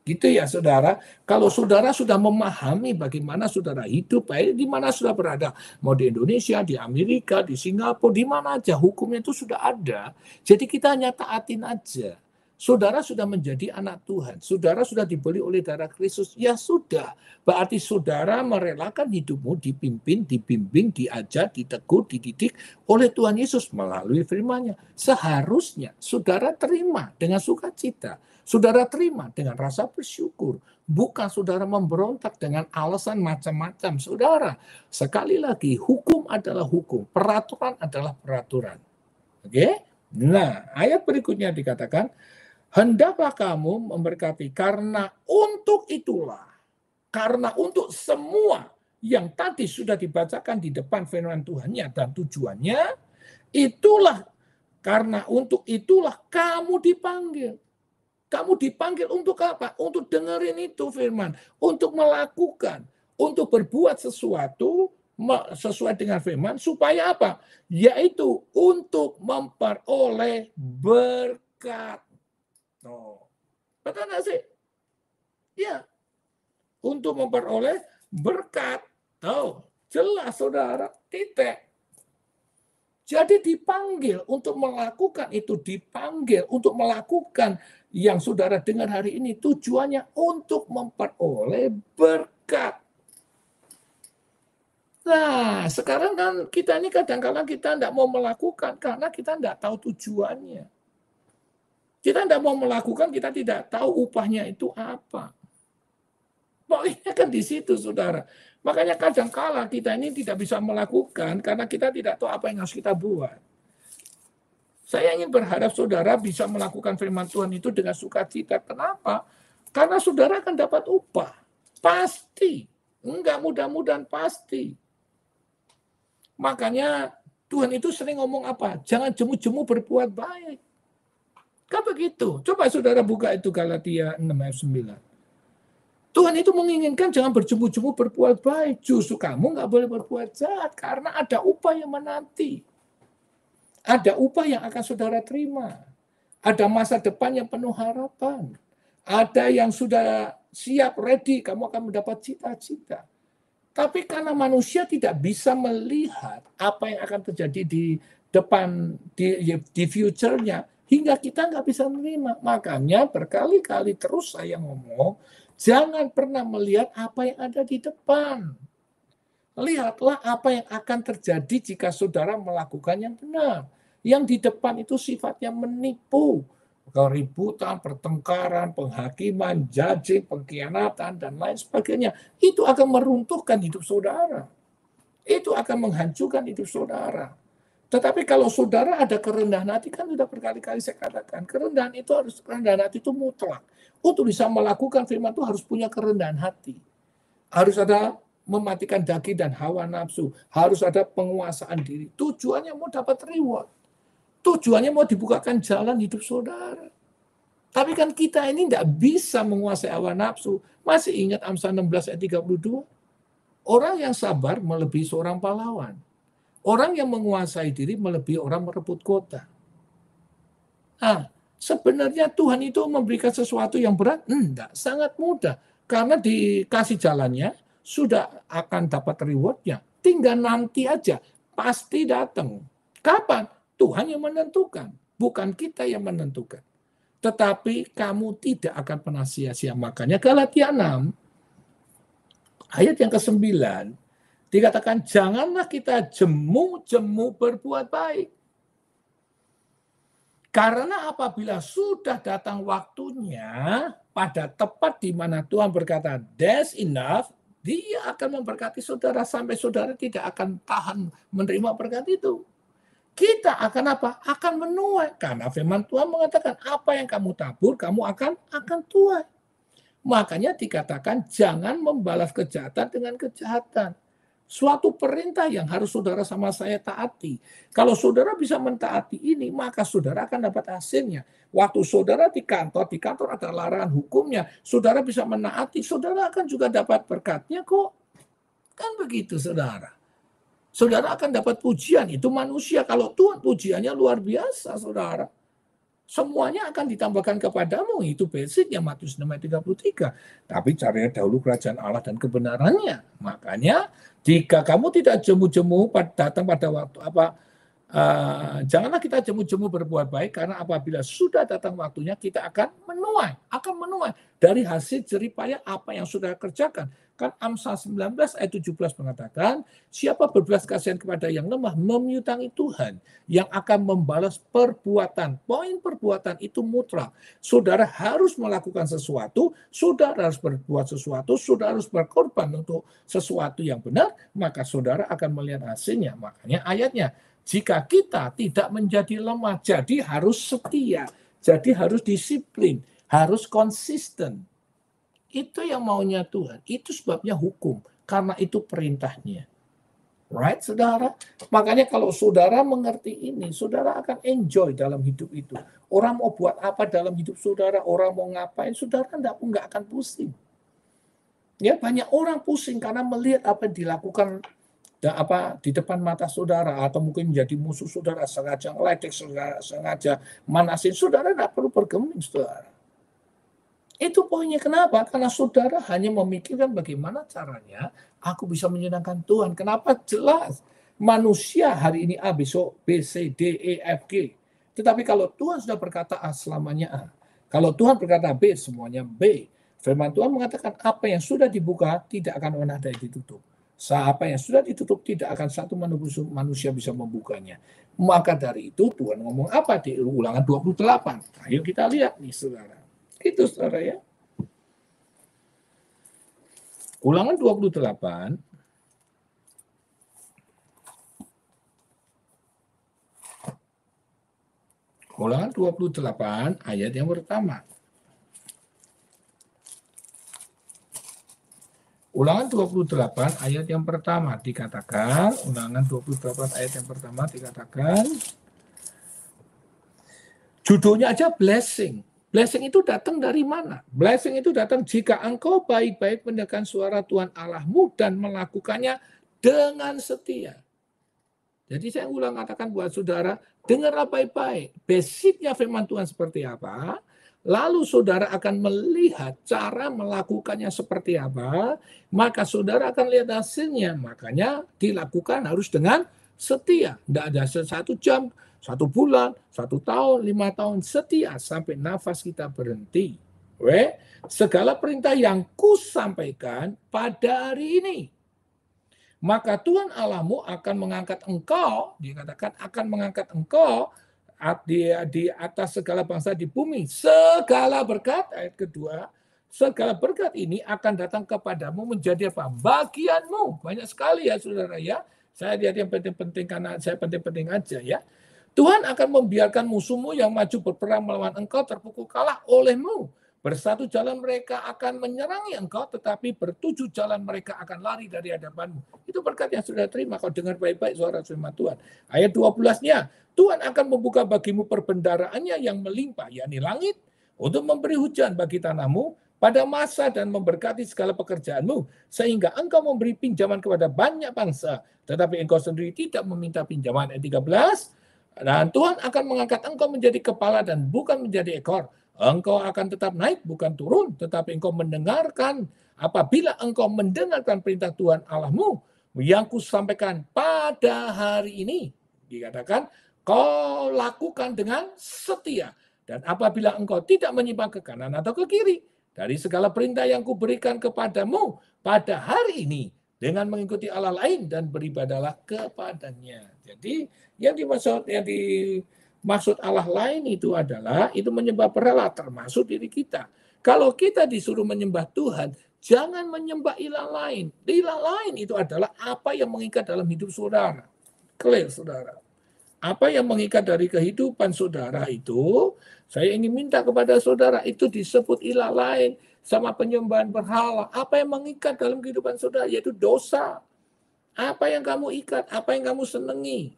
Gitu ya saudara, kalau saudara sudah memahami bagaimana saudara hidup, baik di mana saudara berada, mau di Indonesia, di Amerika, di Singapura, di mana aja, hukumnya itu sudah ada. Jadi kita hanya taatin aja. Saudara sudah menjadi anak Tuhan, saudara sudah dibeli oleh darah Kristus, ya sudah. Berarti saudara merelakan hidupmu dipimpin, dibimbing, diajar, ditegur, dididik oleh Tuhan Yesus melalui firman-Nya. Seharusnya saudara terima dengan sukacita. Saudara terima dengan rasa bersyukur. Bukan saudara memberontak dengan alasan macam-macam. Saudara, sekali lagi, hukum adalah hukum. Peraturan adalah peraturan. Oke? Nah, ayat berikutnya dikatakan, hendaklah kamu memberkati karena untuk semua yang tadi sudah dibacakan di depan firman Tuhannya dan tujuannya, karena untuk itulah kamu dipanggil. Kamu dipanggil untuk apa? Untuk dengerin itu firman. Untuk melakukan. Untuk berbuat sesuatu sesuai dengan firman. Supaya apa? Yaitu untuk memperoleh berkat. Betul nggak sih? Ya. Untuk memperoleh berkat. Jelas saudara. Titik. Jadi dipanggil untuk melakukan itu, dipanggil untuk melakukan yang saudara dengar hari ini, tujuannya untuk memperoleh berkat. Nah, sekarang kan kita ini kadang-kadang kita tidak mau melakukan karena kita tidak tahu tujuannya. Kita tidak mau melakukan, kita tidak tahu upahnya itu apa. Pokoknya kan di situ, saudara. Makanya kadang-kala kita ini tidak bisa melakukan karena kita tidak tahu apa yang harus kita buat. Saya ingin berharap saudara bisa melakukan firman Tuhan itu dengan sukacita. Kenapa? Karena saudara akan dapat upah. Pasti. Enggak mudah-mudahan pasti. Makanya Tuhan itu sering ngomong apa? Jangan jemu-jemu berbuat baik. Kan begitu. Coba saudara buka itu Galatia 6 ayat 9. Tuhan itu menginginkan jangan berjemu-jemu berbuat baik. Justru kamu nggak boleh berbuat jahat. Karena ada upah yang menanti. Ada upah yang akan saudara terima. Ada masa depan yang penuh harapan. Ada yang sudah siap, ready. Kamu akan mendapat cita-cita. Tapi karena manusia tidak bisa melihat apa yang akan terjadi di depan, di future-nya, hingga kita nggak bisa menerima. Makanya berkali-kali terus saya ngomong, jangan pernah melihat apa yang ada di depan. Lihatlah apa yang akan terjadi jika saudara melakukan yang benar. Yang di depan itu sifatnya menipu. Keributan, pertengkaran, penghakiman, judging, pengkhianatan, dan lain sebagainya. Itu akan meruntuhkan hidup saudara. Itu akan menghancurkan hidup saudara. Tetapi kalau saudara ada kerendahan hati, kan sudah berkali-kali saya katakan, kerendahan hati itu mutlak. Untuk bisa melakukan firman itu harus punya kerendahan hati. Harus ada mematikan daging dan hawa nafsu. Harus ada penguasaan diri. Tujuannya mau dapat reward. Tujuannya mau dibukakan jalan hidup saudara. Tapi kan kita ini tidak bisa menguasai hawa nafsu. Masih ingat Amsal 16 ayat 32? Orang yang sabar melebihi seorang pahlawan. Orang yang menguasai diri melebihi orang merebut kota. Nah, sebenarnya Tuhan itu memberikan sesuatu yang berat? Enggak, sangat mudah. Karena dikasih jalannya, sudah akan dapat rewardnya. Tinggal nanti aja, pasti datang. Kapan? Tuhan yang menentukan, bukan kita yang menentukan. Tetapi kamu tidak akan pernah sia-sia. Makanya Galatia 6, ayat yang ke-9, dikatakan janganlah kita jemu-jemu berbuat baik. Karena apabila sudah datang waktunya, pada tepat di mana Tuhan berkata, that's enough, Dia akan memberkati saudara sampai saudara tidak akan tahan menerima berkat itu. Kita akan apa? Akan menuai. Karena firman Tuhan mengatakan, apa yang kamu tabur, kamu akan tuai. Makanya dikatakan, jangan membalas kejahatan dengan kejahatan. Suatu perintah yang harus saudara sama saya taati. Kalau saudara bisa mentaati ini, maka saudara akan dapat hasilnya. Waktu saudara di kantor ada larangan hukumnya, saudara bisa menaati, saudara akan juga dapat berkatnya kok. Kan begitu, saudara. Saudara akan dapat pujian, itu manusia. Kalau Tuhan pujiannya luar biasa, saudara. Semuanya akan ditambahkan kepadamu, itu basicnya Matius 6 ayat 33. Tapi carilah dahulu kerajaan Allah dan kebenarannya. Makanya jika kamu tidak jemu-jemu datang pada waktu janganlah kita jemu-jemu berbuat baik, karena apabila sudah datang waktunya kita akan menuai dari hasil jerih payah apa yang sudah kerjakan. Kan Amsal 19 ayat 17 mengatakan, siapa berbelas kasihan kepada yang lemah memiutangi Tuhan yang akan membalas perbuatan. Poin perbuatan itu mutlak. Saudara harus melakukan sesuatu, saudara harus berbuat sesuatu, saudara harus berkorban untuk sesuatu yang benar, maka saudara akan melihat hasilnya. Makanya ayatnya, jika kita tidak menjadi lemah, jadi harus setia, jadi harus disiplin, harus konsisten. Itu yang maunya Tuhan. Itu sebabnya hukum. Karena itu perintahnya. Right, saudara? Makanya kalau saudara mengerti ini, saudara akan enjoy dalam hidup itu. Orang mau buat apa dalam hidup saudara, orang mau ngapain, saudara nggak akan pusing. Ya, banyak orang pusing karena melihat apa yang dilakukan di depan mata saudara, atau mungkin menjadi musuh saudara, sengaja ngeledek, sengaja manasin. Saudara nggak perlu bergeming, saudara. Itu poinnya. Kenapa? Karena saudara hanya memikirkan bagaimana caranya aku bisa menyenangkan Tuhan. Kenapa? Jelas. Manusia hari ini A, besok B, C, D, E, F, G. Tetapi kalau Tuhan sudah berkata A, selamanya A. Kalau Tuhan berkata B, semuanya B. Firman Tuhan mengatakan apa yang sudah dibuka tidak akan pernah ada yang ditutup. Apa yang sudah ditutup tidak akan satu manusia bisa membukanya. Maka dari itu Tuhan ngomong apa di Ulangan 28? Ayo kita lihat nih saudara. Itu saudara ya. Ulangan 28. Ulangan 28 ayat yang pertama. Ulangan 28 ayat yang pertama dikatakan, Ulangan 28 ayat yang pertama dikatakan, judulnya aja blessing. Blessing itu datang dari mana? Blessing itu datang jika engkau baik-baik mendengarkan suara Tuhan Allahmu dan melakukannya dengan setia. Jadi saya ulang katakan buat saudara, dengarlah baik-baik. Basicnya firman Tuhan seperti apa? Lalu saudara akan melihat cara melakukannya seperti apa, maka saudara akan lihat hasilnya. Makanya dilakukan harus dengan setia. Tidak ada 1 jam, 1 bulan, 1 tahun, 5 tahun, setia sampai nafas kita berhenti. Segala perintah yang kusampaikan pada hari ini. Maka Tuhan Allahmu akan mengangkat engkau, dikatakan akan mengangkat engkau di atas segala bangsa di bumi. Segala berkat, ayat kedua, segala berkat ini akan datang kepadamu menjadi apa? Bagianmu. Banyak sekali ya saudara ya. Saya lihat yang penting-penting karena saya penting-penting aja ya. Tuhan akan membiarkan musuhmu yang maju berperang melawan engkau terpukul kalah olehmu. Bersatu jalan mereka akan menyerangi engkau, tetapi bertujuh jalan mereka akan lari dari hadapanmu. Itu berkat yang sudah terima. Kau dengar baik-baik suara firman Tuhan. Ayat 12-nya, Tuhan akan membuka bagimu perbendaraannya yang melimpah, yakni langit, untuk memberi hujan bagi tanahmu pada masa dan memberkati segala pekerjaanmu, sehingga engkau memberi pinjaman kepada banyak bangsa, tetapi engkau sendiri tidak meminta pinjaman. Ayat 13, dan Tuhan akan mengangkat engkau menjadi kepala dan bukan menjadi ekor. Engkau akan tetap naik, bukan turun, tetapi engkau mendengarkan. Apabila engkau mendengarkan perintah Tuhan Allahmu, yang kusampaikan pada hari ini, dikatakan, kau lakukan dengan setia. Dan apabila engkau tidak menyimpang ke kanan atau ke kiri, dari segala perintah yang kuberikan kepadamu pada hari ini, dengan mengikuti Allah lain dan beribadalah kepadanya. Jadi yang dimaksud Allah lain itu adalah itu menyembah berhala termasuk diri kita. Kalau kita disuruh menyembah Tuhan, jangan menyembah ilah lain. Ilah lain itu adalah apa yang mengikat dalam hidup saudara. Clear saudara. Apa yang mengikat dari kehidupan saudara itu, saya ingin minta kepada saudara itu disebut ilah lain sama penyembahan berhala. Apa yang mengikat dalam kehidupan saudara yaitu dosa. Apa yang kamu ikat, apa yang kamu senangi.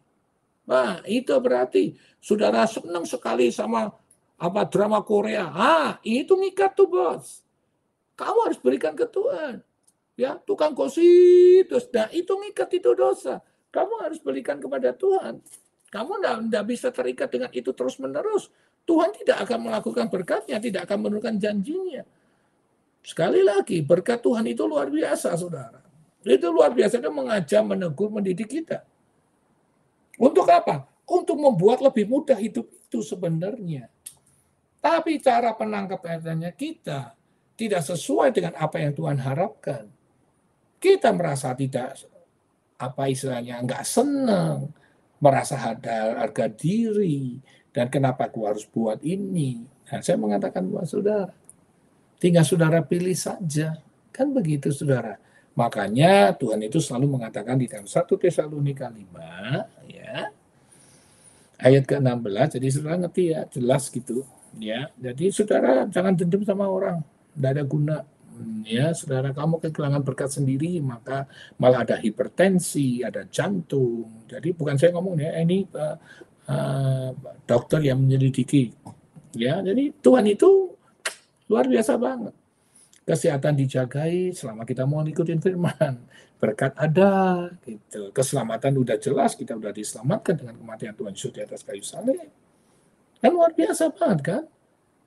Nah, itu berarti saudara senang sekali sama drama Korea. Itu ngikat tuh bos. Kamu harus berikan ke Tuhan. Ya, tukang gosip, nah itu ngikat, itu dosa. Kamu harus berikan kepada Tuhan. Kamu tidak bisa terikat dengan itu terus-menerus. Tuhan tidak akan melakukan berkatnya, tidak akan menurunkan janjinya. Sekali lagi, berkat Tuhan itu luar biasa, saudara. Itu luar biasa, itu mengajar, menegur, mendidik kita. Untuk apa? Untuk membuat lebih mudah hidup itu sebenarnya. Tapi cara penangkapannya kita tidak sesuai dengan apa yang Tuhan harapkan. Kita merasa tidak, nggak senang, merasa harga diri, dan kenapa aku harus buat ini. Nah, saya mengatakan buat saudara, tinggal saudara pilih saja. Kan begitu saudara. Makanya Tuhan itu selalu mengatakan di dalam 1 Tesalonika 5, ya, ayat ke-16, jadi saudara ngerti ya, jelas gitu. Ya, jadi saudara jangan dendam sama orang, tidak ada guna. Ya, saudara, kamu kehilangan berkat sendiri, maka malah ada hipertensi, ada jantung. Jadi bukan saya ngomong ya, ini dokter yang menyelidiki. Ya, jadi Tuhan itu luar biasa banget. Kesehatan dijagai selama kita mau ikutin firman. Berkat ada, gitu. Keselamatan udah jelas, kita udah diselamatkan dengan kematian Tuhan Yesus di atas kayu salib. Kan luar biasa banget kan?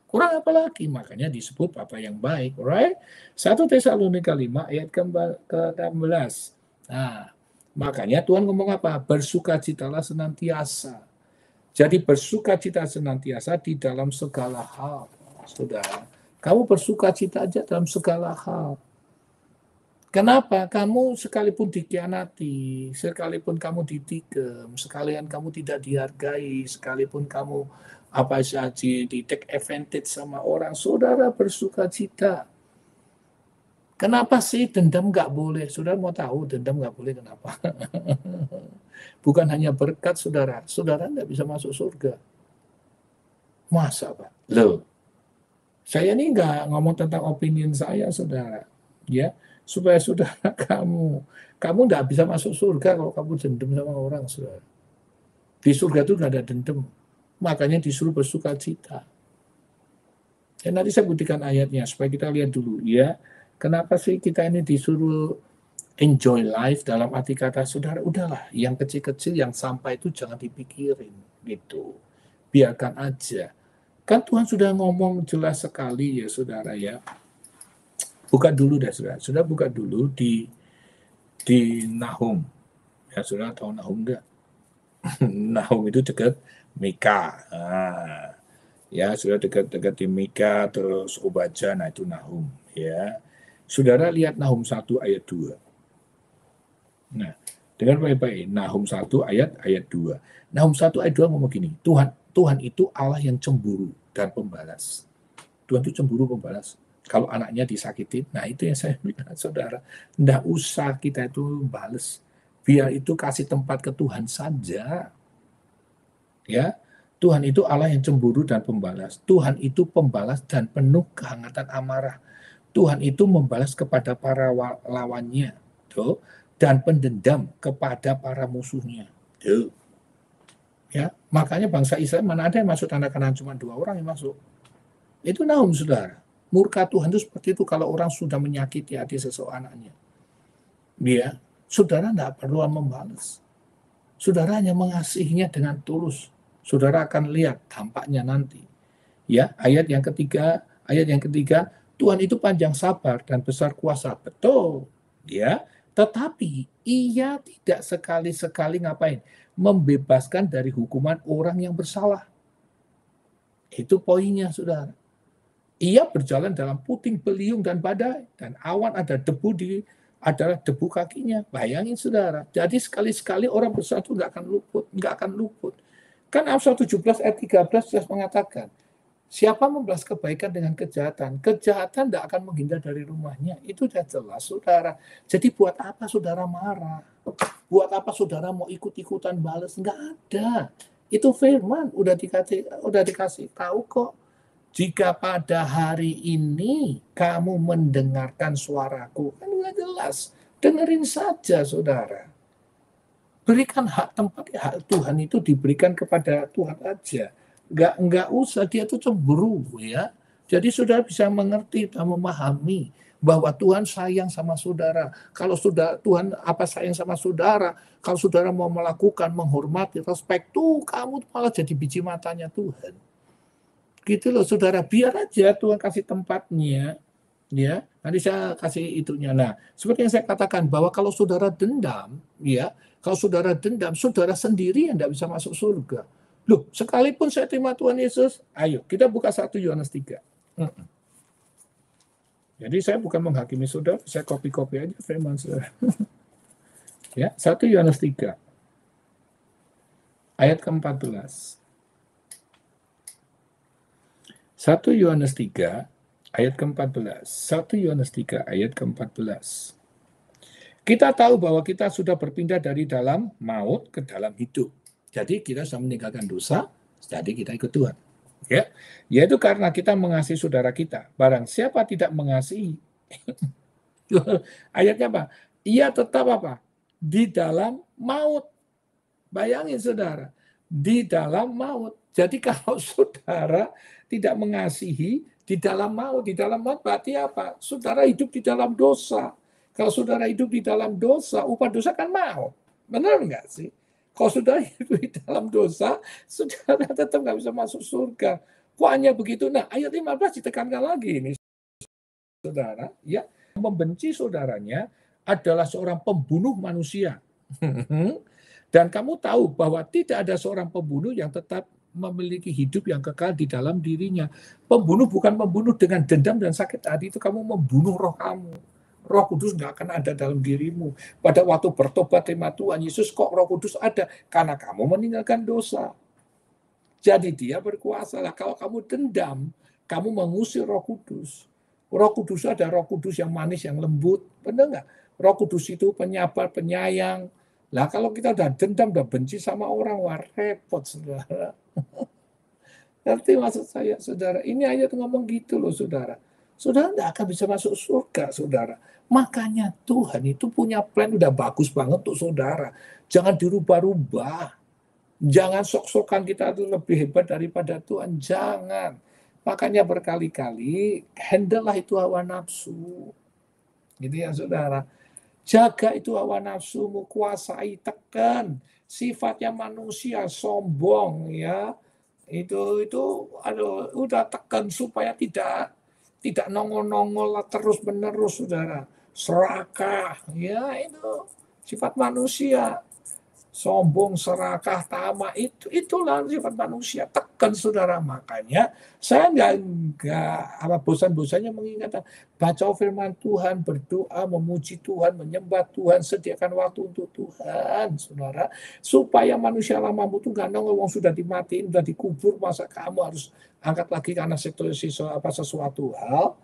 Kurang apa lagi? Makanya disebut apa yang baik. Right? 1 Tesalonika 5 ayat ke-16. Nah, makanya Tuhan ngomong apa? Bersukacitalah senantiasa. Jadi bersukacita senantiasa di dalam segala hal. Saudara, kamu bersukacita aja dalam segala hal. Kenapa? Kamu sekalipun dikhianati, sekalipun kamu ditikam, sekalian kamu tidak dihargai, sekalipun kamu apa saja di take advantage sama orang, saudara bersuka cita. Kenapa sih dendam nggak boleh? Saudara mau tahu dendam nggak boleh kenapa? Bukan hanya berkat saudara nggak bisa masuk surga. Masa Pak? Loh, saya ini nggak ngomong tentang opinion saya saudara. Ya, supaya saudara kamu nggak bisa masuk surga kalau kamu dendam sama orang saudara. Di surga itu nggak ada dendam. Makanya disuruh bersuka cita. Ya, nanti saya buktikan ayatnya supaya kita lihat dulu ya. Kenapa sih kita ini disuruh enjoy life dalam arti kata saudara, udahlah yang kecil-kecil yang sampai itu jangan dipikirin gitu. Biarkan aja. Kan Tuhan sudah ngomong jelas sekali ya saudara ya. Buka dulu deh saudara. Saudara buka dulu di Nahum. Ya saudara tahu Nahum enggak? Nahum itu dekat Mika. Nah, ya sudah dekat di Mika terus Obadja, nah itu Nahum ya. Saudara lihat Nahum 1 ayat 2. Nah, dengar baik-baik. Nahum 1 ayat 2. Nahum 1 ayat 2 ngomong gini, Tuhan itu Allah yang cemburu dan pembalas. Tuhan itu cemburu pembalas. Kalau anaknya disakitin, nah itu yang saya bilang, saudara. Nggak usah kita itu balas. Biar itu kasih tempat ke Tuhan saja. Ya, Tuhan itu Allah yang cemburu dan pembalas. Tuhan itu pembalas dan penuh kehangatan amarah. Tuhan itu membalas kepada para lawannya, tuh, dan pendendam kepada para musuhnya. Tuh. Ya, makanya bangsa Israel mana ada yang masuk tanah Kanaan, cuma 2 orang yang masuk. Itu Nahum saudara. Murka Tuhan itu seperti itu kalau orang sudah menyakiti hati seseorang anaknya. Dia, saudara tidak perlu membalas. Saudara hanya mengasihinya dengan tulus. Saudara akan lihat dampaknya nanti. Ya, ayat yang ketiga, Tuhan itu panjang sabar dan besar kuasa. Betul. Ya, tetapi ia tidak sekali-sekali ngapain? Membebaskan dari hukuman orang yang bersalah. Itu poinnya, saudara. Ia berjalan dalam puting beliung dan badai, dan awan adalah debu kakinya. Bayangin, saudara. Jadi sekali-sekali orang bersalah itu nggak akan luput. Kan Amsal 17 ayat 13 sudah mengatakan, siapa membalas kebaikan dengan kejahatan? Kejahatan tidak akan menghindar dari rumahnya. Itu sudah jelas, saudara. Jadi buat apa saudara marah? Buat apa saudara mau ikut-ikutan balas? Enggak ada. Itu firman, udah dikasih tahu kok. Jika pada hari ini kamu mendengarkan suaraku, kan udah jelas. Dengerin saja, saudara. Berikan hak Tuhan itu diberikan kepada Tuhan aja. Enggak usah, dia itu cemburu ya. Jadi saudara bisa mengerti dan memahami bahwa Tuhan sayang sama saudara. Kalau Tuhan sayang sama saudara, kalau saudara mau melakukan, menghormati, respect tuh, kamu malah jadi biji matanya Tuhan. Gitu loh saudara, biar aja Tuhan kasih tempatnya. Ya, nanti saya kasih itunya. Nah, seperti yang saya katakan bahwa kalau saudara dendam, ya, saudara sendiri yang tidak bisa masuk surga. Loh, sekalipun saya terima Tuhan Yesus, ayo kita buka 1 Yohanes 3. Jadi saya bukan menghakimi saudara, saya copy-copy aja firman saudara. Ya, 1 Yohanes 3. Ayat ke-14. 1 Yohanes 3 ayat ke-14. 1 Yohanes 3 ayat ke-14. Kita tahu bahwa kita sudah berpindah dari dalam maut ke dalam hidup. Jadi kita sudah meninggalkan dosa, jadi kita ikut Tuhan. Ya, yaitu karena kita mengasihi saudara kita. Barang siapa tidak mengasihi, ayatnya apa? Ia tetap apa? Di dalam maut. Bayangin saudara, di dalam maut. Jadi kalau saudara tidak mengasihi, di dalam maut berarti apa? Saudara hidup di dalam dosa. Kalau saudara hidup di dalam dosa, upah dosa kan maut. Benar enggak sih? Kalau sudah hidup di dalam dosa, saudara tetap nggak bisa masuk surga. Kok hanya begitu? Nah, ayat 15 ditekankan lagi ini, saudara. Ya, membenci saudaranya adalah seorang pembunuh manusia. Dan kamu tahu bahwa tidak ada seorang pembunuh yang tetap memiliki hidup yang kekal di dalam dirinya. Pembunuh bukan membunuh dengan dendam dan sakit hati, itu kamu membunuh roh kamu. Roh Kudus nggak akan ada dalam dirimu. Pada waktu bertobat terima Tuhan Yesus, kok Roh Kudus ada? Karena kamu meninggalkan dosa. Jadi dia berkuasa. Lah, kalau kamu dendam, kamu mengusir Roh Kudus. Roh Kudus ada Roh Kudus yang manis, yang lembut. Benar nggak? Roh Kudus itu penyabar, penyayang. Lah kalau kita udah dendam, udah benci sama orang, wah repot, saudara. Ngerti maksud saya, saudara? Ini ayat ngomong gitu loh, saudara. Saudara nggak akan bisa masuk surga, saudara. Makanya Tuhan itu punya plan udah bagus banget untuk saudara. Jangan dirubah-rubah. Jangan sok-sokan kita itu lebih hebat daripada Tuhan. Jangan. Makanya berkali-kali handle-lah itu hawa nafsu. Gitu ya, saudara. Jaga itu hawa nafsumu, kuasai, tekan. Sifatnya manusia sombong, ya. Itu aduh, udah tekan supaya tidak nongol-nongol terus menerus, saudara. Serakah, ya itu sifat manusia. Sombong, serakah, tamak, itulah sifat manusia. Tekan, saudara. Makanya saya nggak bosan-bosannya mengingatkan, baca firman Tuhan, berdoa, memuji Tuhan, menyembah Tuhan, sediakan waktu untuk Tuhan, saudara, supaya manusia lamamu itu nggak nongol, sudah dimatiin, sudah dikubur, masa kamu harus angkat lagi karena sesuatu hal.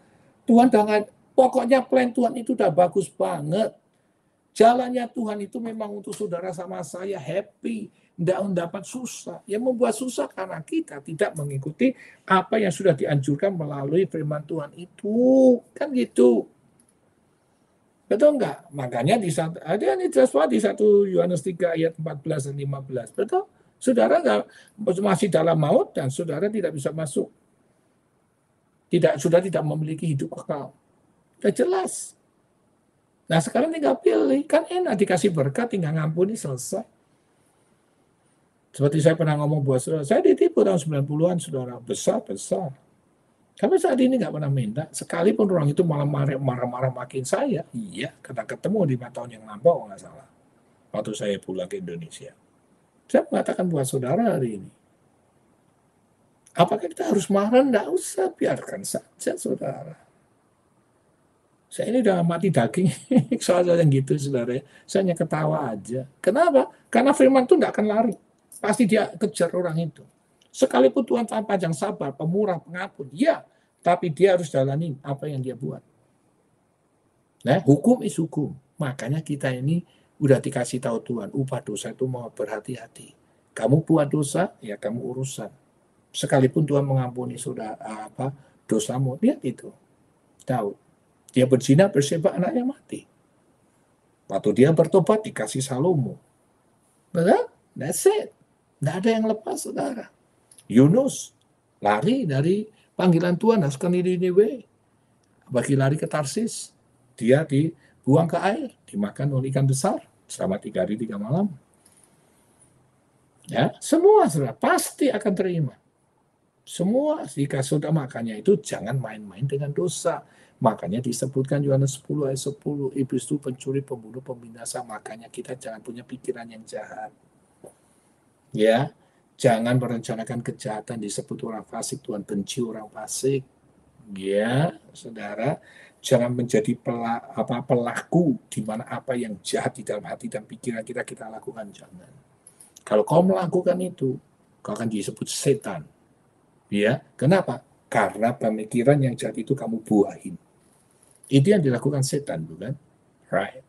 Tuhan jangan, pokoknya plan Tuhan itu udah bagus banget. Jalannya Tuhan itu memang untuk saudara sama saya happy, tidak mendapat susah. Yang membuat susah karena kita tidak mengikuti apa yang sudah dianjurkan melalui firman Tuhan itu. Kan gitu. Betul enggak? Makanya ada yang jelas di 1 Yohanes 3 ayat 14 dan 15. Betul? Saudara masih dalam maut dan saudara tidak bisa masuk. Sudah tidak memiliki hidup kekal. Sudah jelas. Nah sekarang tinggal pilih, kan enak dikasih berkat, tinggal ngampuni, selesai. Seperti saya pernah ngomong buat saudara, saya ditipu tahun 90-an, saudara, besar. Kami saat ini nggak pernah minta, sekalipun orang itu malah marah-marah makin saya, iya, karena ketemu 5 tahun yang lampau, nggak salah, waktu saya pulang ke Indonesia. Saya mengatakan buat saudara hari ini, apakah kita harus marah? Nggak usah, biarkan saja, saudara. Saya ini udah mati daging, soal-soal yang gitu, saudara. Saya hanya ketawa aja. Kenapa? Karena firman itu tidak akan lari. Pasti dia kejar orang itu. Sekalipun Tuhan panjang sabar, pemurah, pengampun, ya, tapi dia harus jalani apa yang dia buat. Nah, hukum is hukum. Makanya kita ini udah dikasih tahu Tuhan, upah dosa itu mau berhati-hati. Kamu buat dosa, ya kamu urusan. Sekalipun Tuhan mengampuni dosamu, lihat itu. Tahu. Dia berzina, Batseba, anaknya mati. Waktu dia bertobat, dikasih Salomo. Betul? That's it. Tidak ada yang lepas, saudara. Yunus lari dari panggilan Tuhan, harus ke Niniwe. Bagi lari ke Tarsis, dia dibuang ke air, dimakan oleh ikan besar selama 3 hari 3 malam. Ya, semua saudara pasti akan terima. Semua, jika sudah makanya itu jangan main-main dengan dosa. Makanya disebutkan Yohanes 10 ayat 10, iblis itu pencuri, pembunuh, pembinasa. Makanya kita jangan punya pikiran yang jahat. Ya, jangan merencanakan kejahatan, disebut orang fasik, Tuhan benci orang fasik. Ya, saudara, jangan menjadi pelaku di mana apa yang jahat di dalam hati dan pikiran kita lakukan, jangan. Kalau kau melakukan itu, kau akan disebut setan. Ya, kenapa? Karena pemikiran yang jahat itu kamu buahin. Itu yang dilakukan setan, bukan? Right.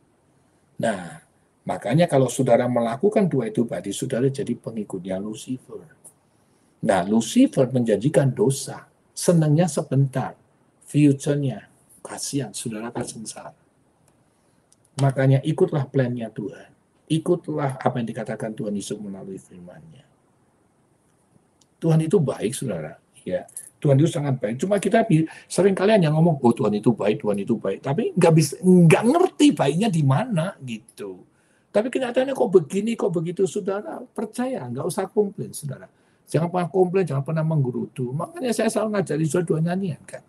Nah, makanya kalau saudara melakukan 2 itu, berarti saudara jadi pengikutnya Lucifer. Nah, Lucifer menjanjikan dosa. Senangnya sebentar. Future-nya, kasihan, saudara akan sengsara. Makanya ikutlah plan-nya Tuhan. Ikutlah apa yang dikatakan Tuhan Yesus melalui firman-Nya. Tuhan itu baik, saudara. Ya, Tuhan itu sangat baik. Cuma kita sering kalian yang ngomong, oh Tuhan itu baik, tapi nggak ngerti baiknya di mana gitu. Tapi kenyataannya kok begini, kok begitu, saudara. Percaya, nggak usah komplain, saudara. Jangan pernah komplain, jangan pernah menggerutu. Makanya saya selalu ngajari dua nyanyian kan.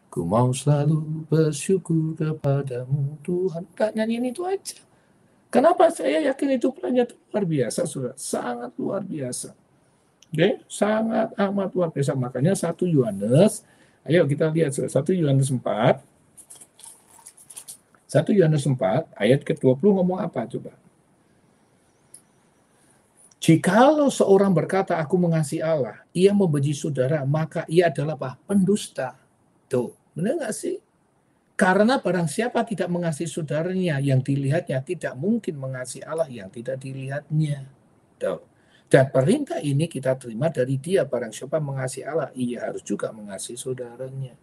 Ku mau selalu bersyukur kepadamu Tuhan. Gak nyanyiin itu aja. Kenapa? Saya yakin itu plannya luar biasa, saudara. Sangat luar biasa. Oke, sangat amat luar biasa. Makanya 1 Yohanes, ayo kita lihat 1 Yohanes 4 1 Yohanes 4 ayat ke-20 ngomong apa coba? Jikalau seorang berkata aku mengasihi Allah, ia membenci saudara, maka ia adalah apa? Pendusta. Tuh, benar nggak sih? Karena barang siapa tidak mengasihi saudaranya yang dilihatnya, tidak mungkin mengasihi Allah yang tidak dilihatnya. Tuh. Dan perintah ini kita terima dari dia, barang siapa mengasihi Allah, ia harus juga mengasihi saudaranya.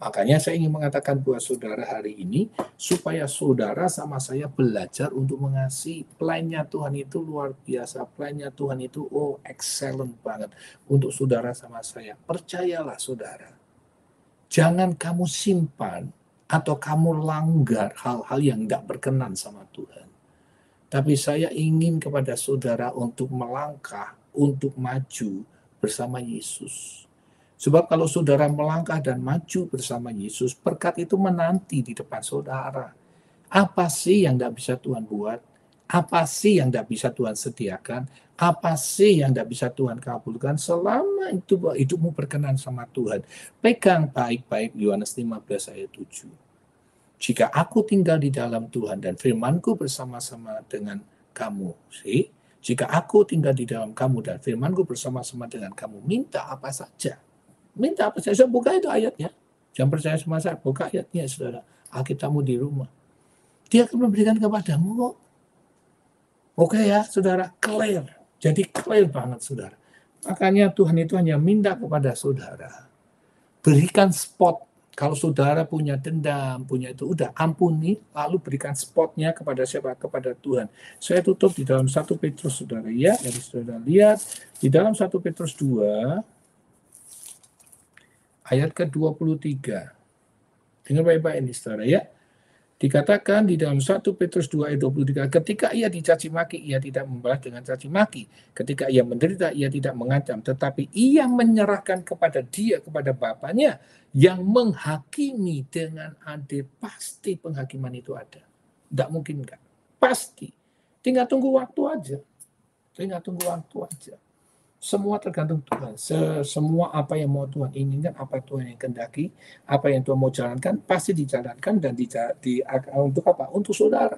Makanya saya ingin mengatakan buat saudara hari ini, supaya saudara sama saya belajar untuk mengasihi. Plan-nya Tuhan itu luar biasa. Plan-nya Tuhan itu, excellent banget. Untuk saudara sama saya. Percayalah saudara. Jangan kamu simpan atau kamu langgar hal-hal yang tidak berkenan sama Tuhan. Tapi saya ingin kepada saudara untuk melangkah, untuk maju bersama Yesus. Sebab kalau saudara melangkah dan maju bersama Yesus, berkat itu menanti di depan saudara. Apa sih yang tidak bisa Tuhan buat? Apa sih yang tidak bisa Tuhan sediakan? Apa sih yang tidak bisa Tuhan kabulkan? Selama itu hidupmu berkenan sama Tuhan. Pegang baik-baik Yohanes 15 ayat 7. Jika aku tinggal di dalam Tuhan dan firman-Ku bersama-sama dengan kamu. Jika aku tinggal di dalam kamu dan firman-Ku bersama-sama dengan kamu, minta apa saja. Minta apa saja, buka itu ayatnya. Jangan percaya sama saya, buka ayatnya saudara. Alkitabmu di rumah. Dia akan memberikan kepadamu kok. Oke ya saudara, clear. Jadi clear banget saudara. Makanya Tuhan itu hanya minta kepada saudara. Berikan spot. Kalau saudara punya dendam, punya itu, udah ampuni, lalu berikan spotnya kepada siapa? Kepada Tuhan. Saya tutup di dalam 1 Petrus saudara ya. Jadi saudara lihat, di dalam 1 Petrus 2, ayat ke-23. Dengar baik-baik ini saudara ya. Dikatakan di dalam 1 Petrus 2 ayat 23, ketika ia dicaci maki, ia tidak membalas dengan caci maki. Ketika ia menderita, ia tidak mengancam. Tetapi ia menyerahkan kepada dia, kepada Bapaknya, yang menghakimi dengan adil. Pasti penghakiman itu ada. Tidak mungkin enggak. Pasti. Tinggal tunggu waktu aja. Tinggal tunggu waktu aja. Semua tergantung Tuhan. Semua apa yang mau Tuhan inginkan, apa Tuhan yang kehendaki, apa yang Tuhan mau jalankan, pasti dijalankan dan untuk apa? Untuk saudara.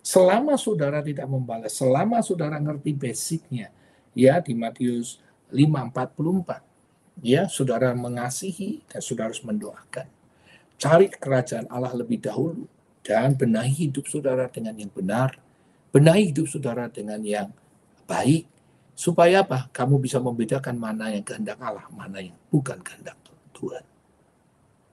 Selama saudara tidak membalas, selama saudara ngerti basicnya, ya di Matius 5:44, ya saudara mengasihi dan saudara harus mendoakan. Cari kerajaan Allah lebih dahulu dan benahi hidup saudara dengan yang benar, benahi hidup saudara dengan yang baik. Supaya apa? Kamu bisa membedakan mana yang kehendak Allah, mana yang bukan kehendak Tuhan.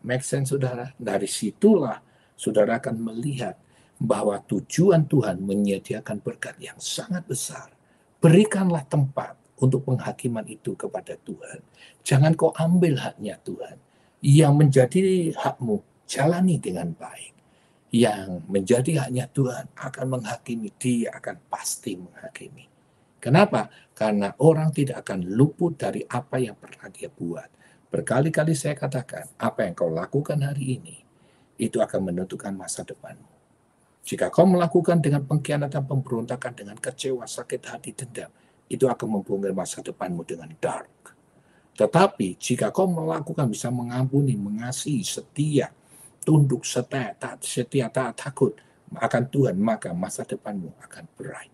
Make sense, saudara? Dari situlah saudara akan melihat bahwa tujuan Tuhan menyediakan berkat yang sangat besar. Berikanlah tempat untuk penghakiman itu kepada Tuhan. Jangan kau ambil haknya Tuhan. Yang menjadi hakmu, jalani dengan baik. Yang menjadi haknya Tuhan akan menghakimi, dia akan pasti menghakimi. Kenapa? Karena orang tidak akan luput dari apa yang pernah dia buat. Berkali-kali saya katakan, apa yang kau lakukan hari ini, itu akan menentukan masa depanmu. Jika kau melakukan dengan pengkhianatan, pemberontakan, dengan kecewa, sakit hati, dendam, itu akan membongkar masa depanmu dengan dark. Tetapi jika kau melakukan bisa mengampuni, mengasihi, setia, tunduk, setia, tak takut akan Tuhan, maka masa depanmu akan bright.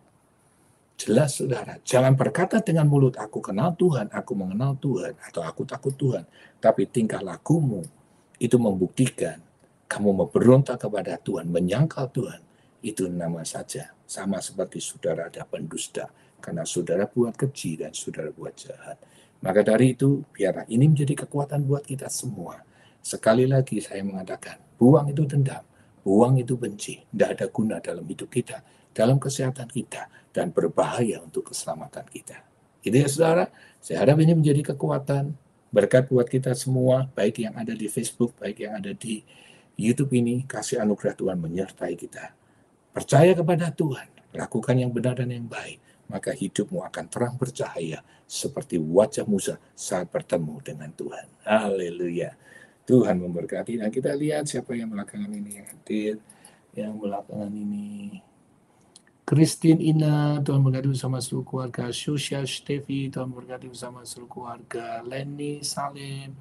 Jelas saudara, jangan berkata dengan mulut aku kenal Tuhan, aku mengenal Tuhan, atau aku takut Tuhan. Tapi tingkah lakumu itu membuktikan kamu memberontak kepada Tuhan, menyangkal Tuhan. Itu nama saja, sama seperti saudara ada pendusta. Karena saudara buat keji dan saudara buat jahat. Maka dari itu, biarlah ini menjadi kekuatan buat kita semua. Sekali lagi saya mengatakan, buang itu dendam, buang itu benci. Tidak ada guna dalam hidup kita, dalam kesehatan kita, dan berbahaya untuk keselamatan kita. Itu ya saudara, saya harap ini menjadi kekuatan, berkat buat kita semua, baik yang ada di Facebook, baik yang ada di YouTube ini, kasih anugerah Tuhan menyertai kita. Percaya kepada Tuhan, lakukan yang benar dan yang baik, maka hidupmu akan terang bercahaya, seperti wajah Musa saat bertemu dengan Tuhan. Haleluya. Tuhan memberkati, dan kita lihat siapa yang belakangan ini yang hadir, yang belakangan ini. Christine Ina, Tuhan berkati bersama seluruh keluarga. Shusha Stevi, Tuhan berkati bersama seluruh keluarga. Lenny Salim,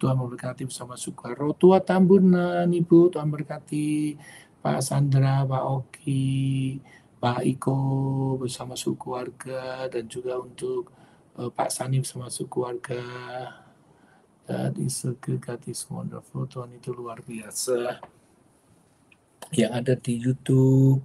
Tuhan memberkati bersama suku Rotua Tambunan, Ibu, Tuhan berkati Pak Sandra, Pak Oki, Pak Iko bersama suku keluarga, dan juga untuk Pak Sani bersama suku keluarga. That is so good, God is wonderful. Tuhan itu luar biasa. Yang ada di YouTube,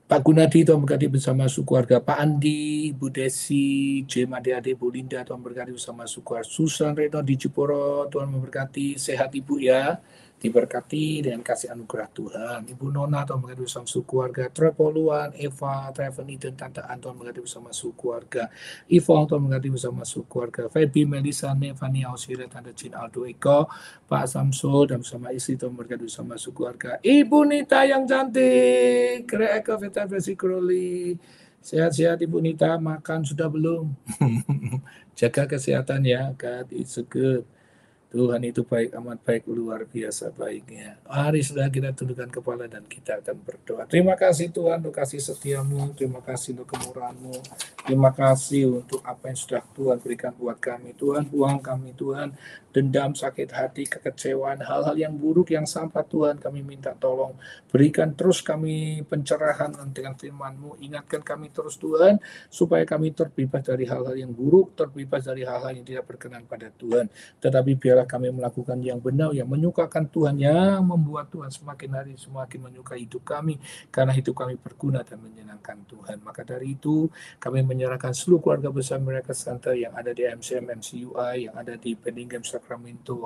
Pak Gunadi, Tuhan berkati bersama suku keluarga. Pak Andi, Bu Desi, Jem, adik-adik, Bu Linda, Tuhan berkati bersama suku keluarga. Susan Reno di Jeporo, Tuhan memberkati. Sehat Ibu ya, diberkati dengan kasih anugerah Tuhan. Ibu Nona, Tuhan berkati bersama suku keluarga. Trepoluan, Eva, Treveni, dan Tante An, Tuhan berkati bersama suku keluarga. Ivong, Tuhan berkati bersama suku keluarga. Feby, Melissa, Nevani, Ausira, Tante Cin, Aldo, Eko, Pak Samsul, dan bersama istri, Tuhan berkati bersama suku keluarga. Ibu Nita yang cantik, Eko, Veta, Versi Kroli. Sehat-sehat Ibu Nita, makan sudah belum? Jaga kesehatan ya, God is so good. Tuhan itu baik, amat baik, luar biasa baiknya. Mari sudah kita tundukkan kepala dan kita akan berdoa. Terima kasih Tuhan untuk kasih setiamu, terima kasih untuk kemurahan-Mu, terima kasih untuk apa yang sudah Tuhan berikan buat kami. Tuhan, buang kami Tuhan, dendam, sakit hati, kekecewaan, hal-hal yang buruk, yang sampah Tuhan, kami minta tolong. Berikan terus kami pencerahan dengan firman-Mu, ingatkan kami terus Tuhan, supaya kami terbebas dari hal-hal yang buruk, terbebas dari hal-hal yang tidak berkenan pada Tuhan. Tetapi biarlah kami melakukan yang benar, yang menyukakan Tuhan, yang membuat Tuhan semakin hari semakin menyukai hidup kami, karena hidup kami berguna dan menyenangkan Tuhan. Maka dari itu kami menyerahkan seluruh keluarga besar mereka Center yang ada di MCM, MCUI, yang ada di Bellingham, Sacramento,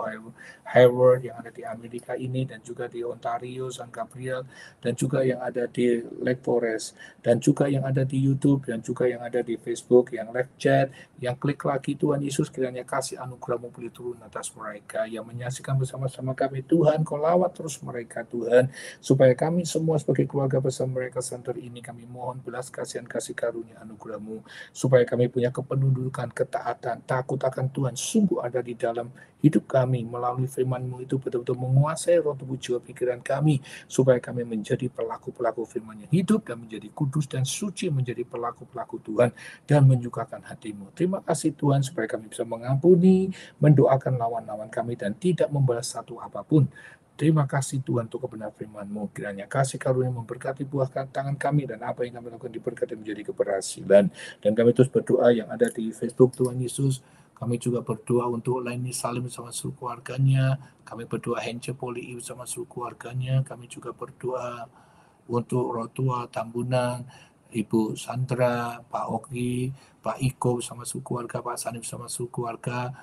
Hayward, yang ada di Amerika ini, dan juga di Ontario, San Gabriel, dan juga yang ada di Lake Forest, dan juga yang ada di YouTube, dan juga yang ada di Facebook, yang live chat, yang klik lagi. Tuhan Yesus, kiranya kasih anugerah-Mu boleh turun atas mereka yang menyaksikan bersama-sama kami. Tuhan, Kau lawat terus mereka Tuhan, supaya kami semua sebagai keluarga besar mereka Center ini, kami mohon belas kasihan, kasih karunia anugerah-Mu, supaya kami punya kependudukan, ketaatan, takut akan Tuhan sungguh ada di dalam hidup kami. Melalui firman-Mu itu betul-betul menguasai roh, tubuh, jiwa, pikiran kami, supaya kami menjadi pelaku-pelaku firman yang hidup dan menjadi kudus dan suci, menjadi pelaku-pelaku Tuhan dan menyukakan hati-Mu. Terima kasih Tuhan, supaya kami bisa mengampuni, mendoakan lawan-lawan kami dan tidak membalas satu apapun. Terima kasih Tuhan untuk kebenaran firman-Mu. Kiranya kasih karunia memberkati buah tangan kami, dan apa yang kami lakukan diberkati menjadi keberhasilan. Dan kami terus berdoa yang ada di Facebook Tuhan Yesus. Kami juga berdoa untuk Laini Salim bersama seluruh keluarganya. Kami berdoa Hence Poli bersama seluruh keluarganya. Kami juga berdoa untuk Rotua Tambunan, Ibu Sandra, Pak Oki, Pak Iko bersama seluruh keluarga, Pak Sani bersama seluruh keluarga.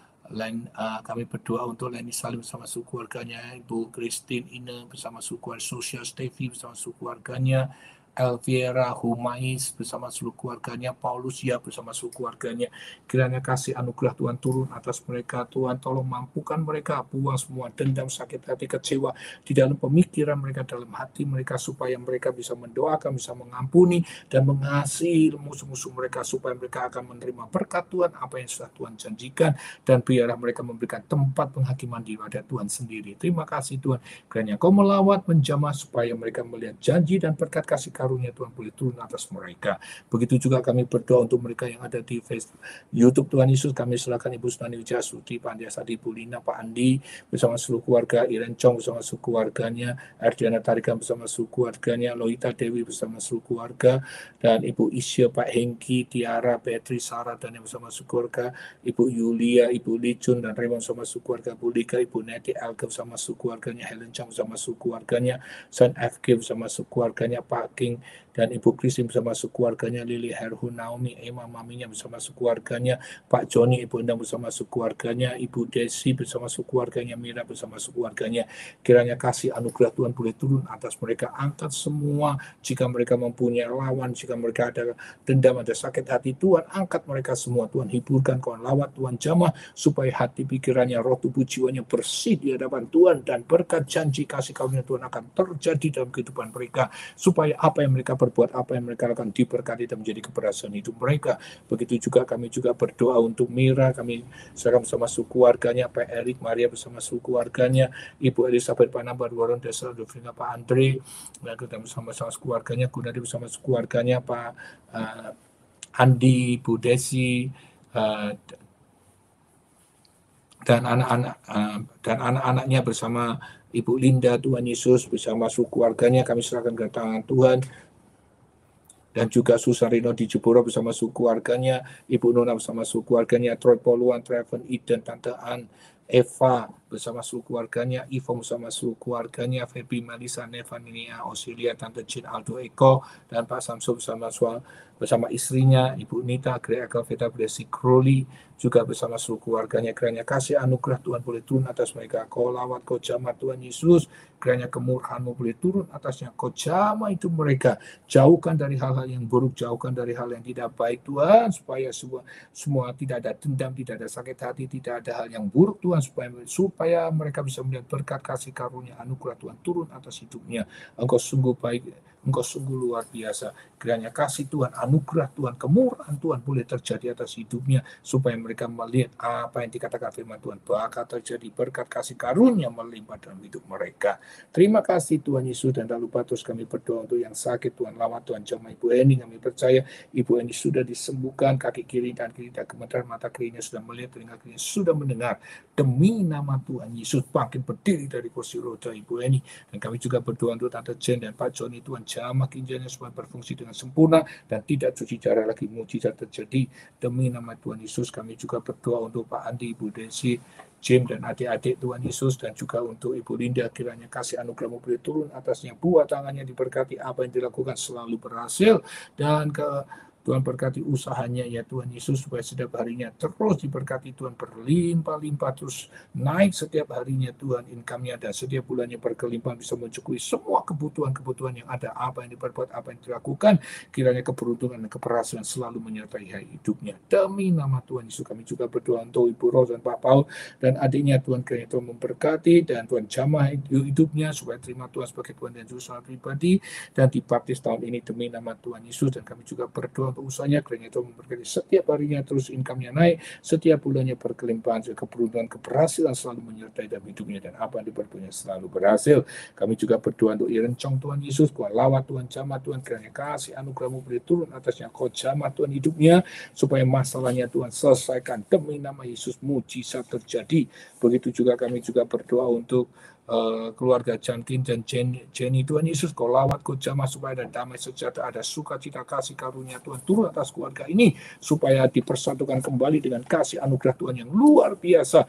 Kami berdoa untuk Laini Salim bersama seluruh keluarganya, Ibu Christine Ine bersama seluruh keluarga, Sosial Stevie bersama seluruh keluarganya, Elviera Humais bersama seluruh keluarganya, Paulus ya bersama seluruh keluarganya. Kiranya kasih anugerah Tuhan turun atas mereka. Tuhan, tolong mampukan mereka, buang semua dendam, sakit hati, kecewa di dalam pemikiran mereka, dalam hati mereka, supaya mereka bisa mendoakan, bisa mengampuni dan mengasihi musuh-musuh mereka, supaya mereka akan menerima berkat Tuhan, apa yang sudah Tuhan janjikan, dan biarlah mereka memberikan tempat penghakiman di hadapan Tuhan sendiri. Terima kasih Tuhan, kiranya Kau melawat, menjamah, supaya mereka melihat janji dan berkat kasih karunia Tuhan boleh turun atas mereka. Begitu juga kami berdoa untuk mereka yang ada di Facebook, YouTube Tuhan Yesus. Kami silakan Ibu Sunani Wijasuti, Pak Andiasadi, Bu Lina, Pak Andi bersama seluruh keluarga, Iren Chong bersama seluruh keluarganya, Ardiana Tarikan bersama seluruh keluarganya, Loita Dewi bersama seluruh keluarga, dan Ibu Isya, Pak Hengki, Tiara, Petri, Sarah, dan yang bersama seluruh keluarga, Ibu Yulia, Ibu Licun, dan Raymond bersama seluruh keluarga, Bu Lika, Ibu Neti, Elke bersama seluruh keluarganya, Helen Chong bersama seluruh keluarganya, Son FK bersama seluruh keluarganya, Pak King dan Ibu Christine bersama sekeluarganya, Lili Herhu, Naomi, Emma, maminya bersama sekeluarganya, Pak Joni, Ibu Endang bersama sekeluarganya, Ibu Desi bersama sekeluarganya, Mira bersama sekeluarganya. Kiranya kasih anugerah Tuhan boleh turun atas mereka. Angkat semua jika mereka mempunyai lawan, jika mereka ada dendam, ada sakit hati, Tuhan angkat mereka semua. Tuhan hiburkan, Tuhan lawat, Tuhan jamah, supaya hati pikirannya, roh tubuh jiwanya bersih di hadapan Tuhan, dan berkat janji kasih karunia Tuhan akan terjadi dalam kehidupan mereka, supaya apa yang mereka berbuat, apa yang mereka lakukan diberkati dan menjadi keberhasilan hidup mereka. Begitu juga kami juga berdoa untuk Mira, kami serahkan bersama suku keluarganya, Pak Erik, Maria bersama suku keluarganya, Ibu Elizabeth Panambar, Warung Desa, Dovina, Pak Andre, dan kita bersama-sama suku keluarganya, Gunadi bersama suku keluarganya, Pak Andi, Bu Desi, dan anak-anaknya bersama Ibu Linda, Tuhan Yesus, bersama suku keluarganya kami serahkan ke tangan Tuhan. Dan juga Susan Rino di Jepura bersama suku keluarganya, Ibu Nona bersama suku keluarganya, Troy Poluan, Treven, Eden, Tante Ann, Eva bersama suku keluarganya, Ivo bersama suku keluarganya, Feby, Melissa, Nevania, Osilia, Tante Jin, Aldo Eko, dan Pak Samsul bersama istrinya, Ibu Nita, Greg Veta, Blessy Crowley, juga bersama suku keluarganya. Kiranya kasih anugerah Tuhan boleh turun atas mereka. Kau lawat, kau jamah Tuhan Yesus, kiranya kemurahan-Mu boleh turun atasnya. Kau jamah itu mereka, jauhkan dari hal-hal yang buruk, jauhkan dari hal yang tidak baik Tuhan, supaya semua tidak ada dendam, tidak ada sakit hati, tidak ada hal yang buruk Tuhan, supaya mereka bisa melihat berkat kasih karunia anugerah Tuhan turun atas hidupnya. Engkau sungguh baik, Engkau sungguh luar biasa. Kiranya kasih Tuhan, anugerah Tuhan, kemurahan Tuhan boleh terjadi atas hidupnya, supaya mereka melihat apa yang dikatakan firman Tuhan bakal terjadi, berkat kasih karunia melimpah dalam hidup mereka. Terima kasih Tuhan Yesus, dan tak lupa terus kami berdoa untuk yang sakit Tuhan, lawat Tuhan jamah Ibu Eni. Kami percaya Ibu Eni sudah disembuhkan, kaki kiri dan kiri tidak gemetar, mata kirinya sudah melihat, telinga kirinya sudah mendengar. Demi nama Tuhan Yesus, bangkit berdiri dari kursi roda Ibu Eni. Dan kami juga berdoa untuk Tante Jen dan Pak Joni, Tuhan jamah ginjalnya supaya berfungsi dengan sempurna dan tidak cuci darah lagi, mujizat terjadi. Demi nama Tuhan Yesus kami juga berdoa untuk Pak Andi, Ibu Desi, Jim dan adik-adik Tuhan Yesus, dan juga untuk Ibu Linda, kiranya kasih anugerah-Mu boleh turun atasnya, buah tangannya diberkati, apa yang dilakukan selalu berhasil, dan Tuhan berkati usahanya ya Tuhan Yesus, supaya setiap harinya terus diberkati Tuhan, berlimpah-limpah, terus naik setiap harinya Tuhan income-nya, dan setiap bulannya berkelimpahan, bisa mencukupi semua kebutuhan-kebutuhan yang ada, apa yang diperbuat, apa yang dilakukan. Kiranya keberuntungan dan keberhasilan selalu menyertai hidupnya. Demi nama Tuhan Yesus kami juga berdoa untuk Ibu Ros dan Pak Paul dan adiknya, Tuhan kiranya Tuhan memberkati, dan Tuhan jamah hidupnya supaya terima Tuhan sebagai Tuhan dan Juru Selamat pribadi, dan dibaptis tahun ini demi nama Tuhan Yesus. Dan kami juga berdoa untuk usahanya, kiranya Tuhan memberkati setiap harinya, terus income-nya naik, setiap bulannya berkelimpahan, keberuntungan, keberhasilan selalu menyertai dalam hidupnya, dan apa yang diperbuatnya selalu berhasil. Kami juga berdoa untuk Irencong Tuhan Yesus, Tuhan lawat, Tuhan jamah Tuhan, kiranya kasih anugerah-Mu boleh turun atasnya, Kau jamah Tuhan hidupnya, supaya masalahnya Tuhan selesaikan. Demi nama Yesus mujizat terjadi. Begitu juga kami juga berdoa untuk keluarga Jankin dan Jenny, Tuhan Yesus Kau lawat, Kau jamah, supaya ada damai sejahtera, ada sukacita kasih karunia Tuhan turun atas keluarga ini, supaya dipersatukan kembali dengan kasih anugerah Tuhan yang luar biasa.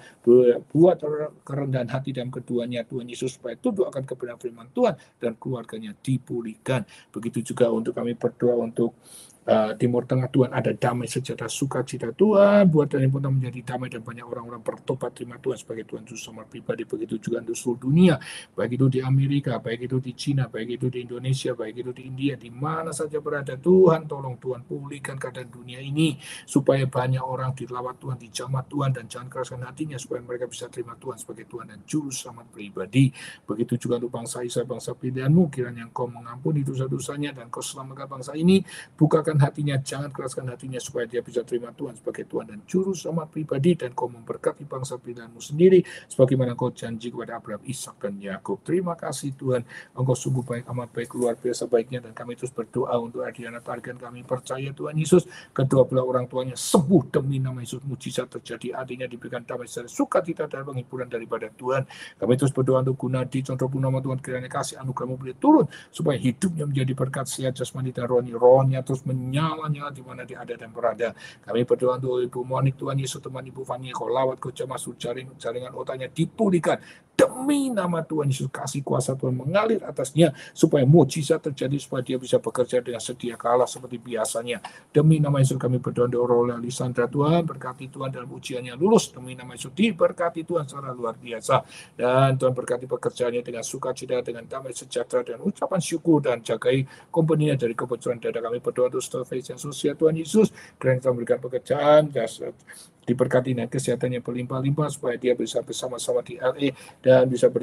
Buat kerendahan hati dalam keduanya Tuhan Yesus, supaya tunduk akan kebenaran firman Tuhan dan keluarganya dipulihkan. Begitu juga untuk kami berdoa untuk Timur Tengah, Tuhan ada damai sejahtera sukacita Tuhan, buat Timur Tengah menjadi damai dan banyak orang-orang bertobat terima Tuhan sebagai Tuhan Juru Selamat pribadi. Begitu juga untuk seluruh dunia, baik itu di Amerika, baik itu di Cina, baik itu di Indonesia, baik itu di India, di mana saja berada Tuhan, tolong Tuhan pulihkan keadaan dunia ini, supaya banyak orang dilawat Tuhan, dijamah Tuhan, dan jangan keraskan hatinya, supaya mereka bisa terima Tuhan sebagai Tuhan dan Juru Selamat pribadi. Begitu juga untuk bangsa Israel, bangsa pilihan-Mu, kiranya Engkau mengampuni dosa-dosanya dan Kau selamatkan bangsa ini. Bukakan hatinya, jangan keraskan hatinya, supaya dia bisa terima Tuhan sebagai Tuhan dan Juru Selamat pribadi, dan Kau memberkati bangsa pilihan-Mu sendiri sebagaimana Kau janji kepada Abraham, Ishak dan Yakub. Terima kasih Tuhan, Engkau sungguh baik, amat baik, luar biasa baiknya. Dan kami terus berdoa untuk Adriana Targan. Kami percaya Tuhan Yesus, kedua belah orang tuanya sembuh demi nama Yesus, mujizat terjadi, adiknya diberikan damai sejahtera, sukacita dan penghiburan daripada Tuhan. Kami terus berdoa untuk Gunadi Condro Purnama, Tuhan kiranya kasih anugerah-Mu boleh turun, supaya hidupnya menjadi berkat, sehat jasmani dan rohnya terus menyala-nyala di mana dia ada dan berada. Kami berdoa untuk Ibu Monik, Tuhan Yesus, teman Ibu Fani, Kau lawat, Kau jamah, jaringan otaknya dipulihkan. Demi nama Tuhan Yesus, kasih kuasa Tuhan mengalir atasnya, supaya mujizat terjadi, supaya dia bisa bekerja dengan sedia kala seperti biasanya. Demi nama Yesus kami berdoa untuk Rola Lisandra, Tuhan berkati Tuhan dalam ujiannya lulus. Demi nama Yesus diberkati Tuhan secara luar biasa, dan Tuhan berkati pekerjaannya dengan sukacita, dengan damai sejahtera, dan ucapan syukur, dan jagai kompeninya dari kebocoran dada. Kami berdoa untuk Stefan Sosial, Tuhan Yesus, kiranya Tuhan memberikan pekerjaan, diberkati dengan kesehatannya berlimpah-limpah, supaya dia bisa bersama-sama di LA dan bisa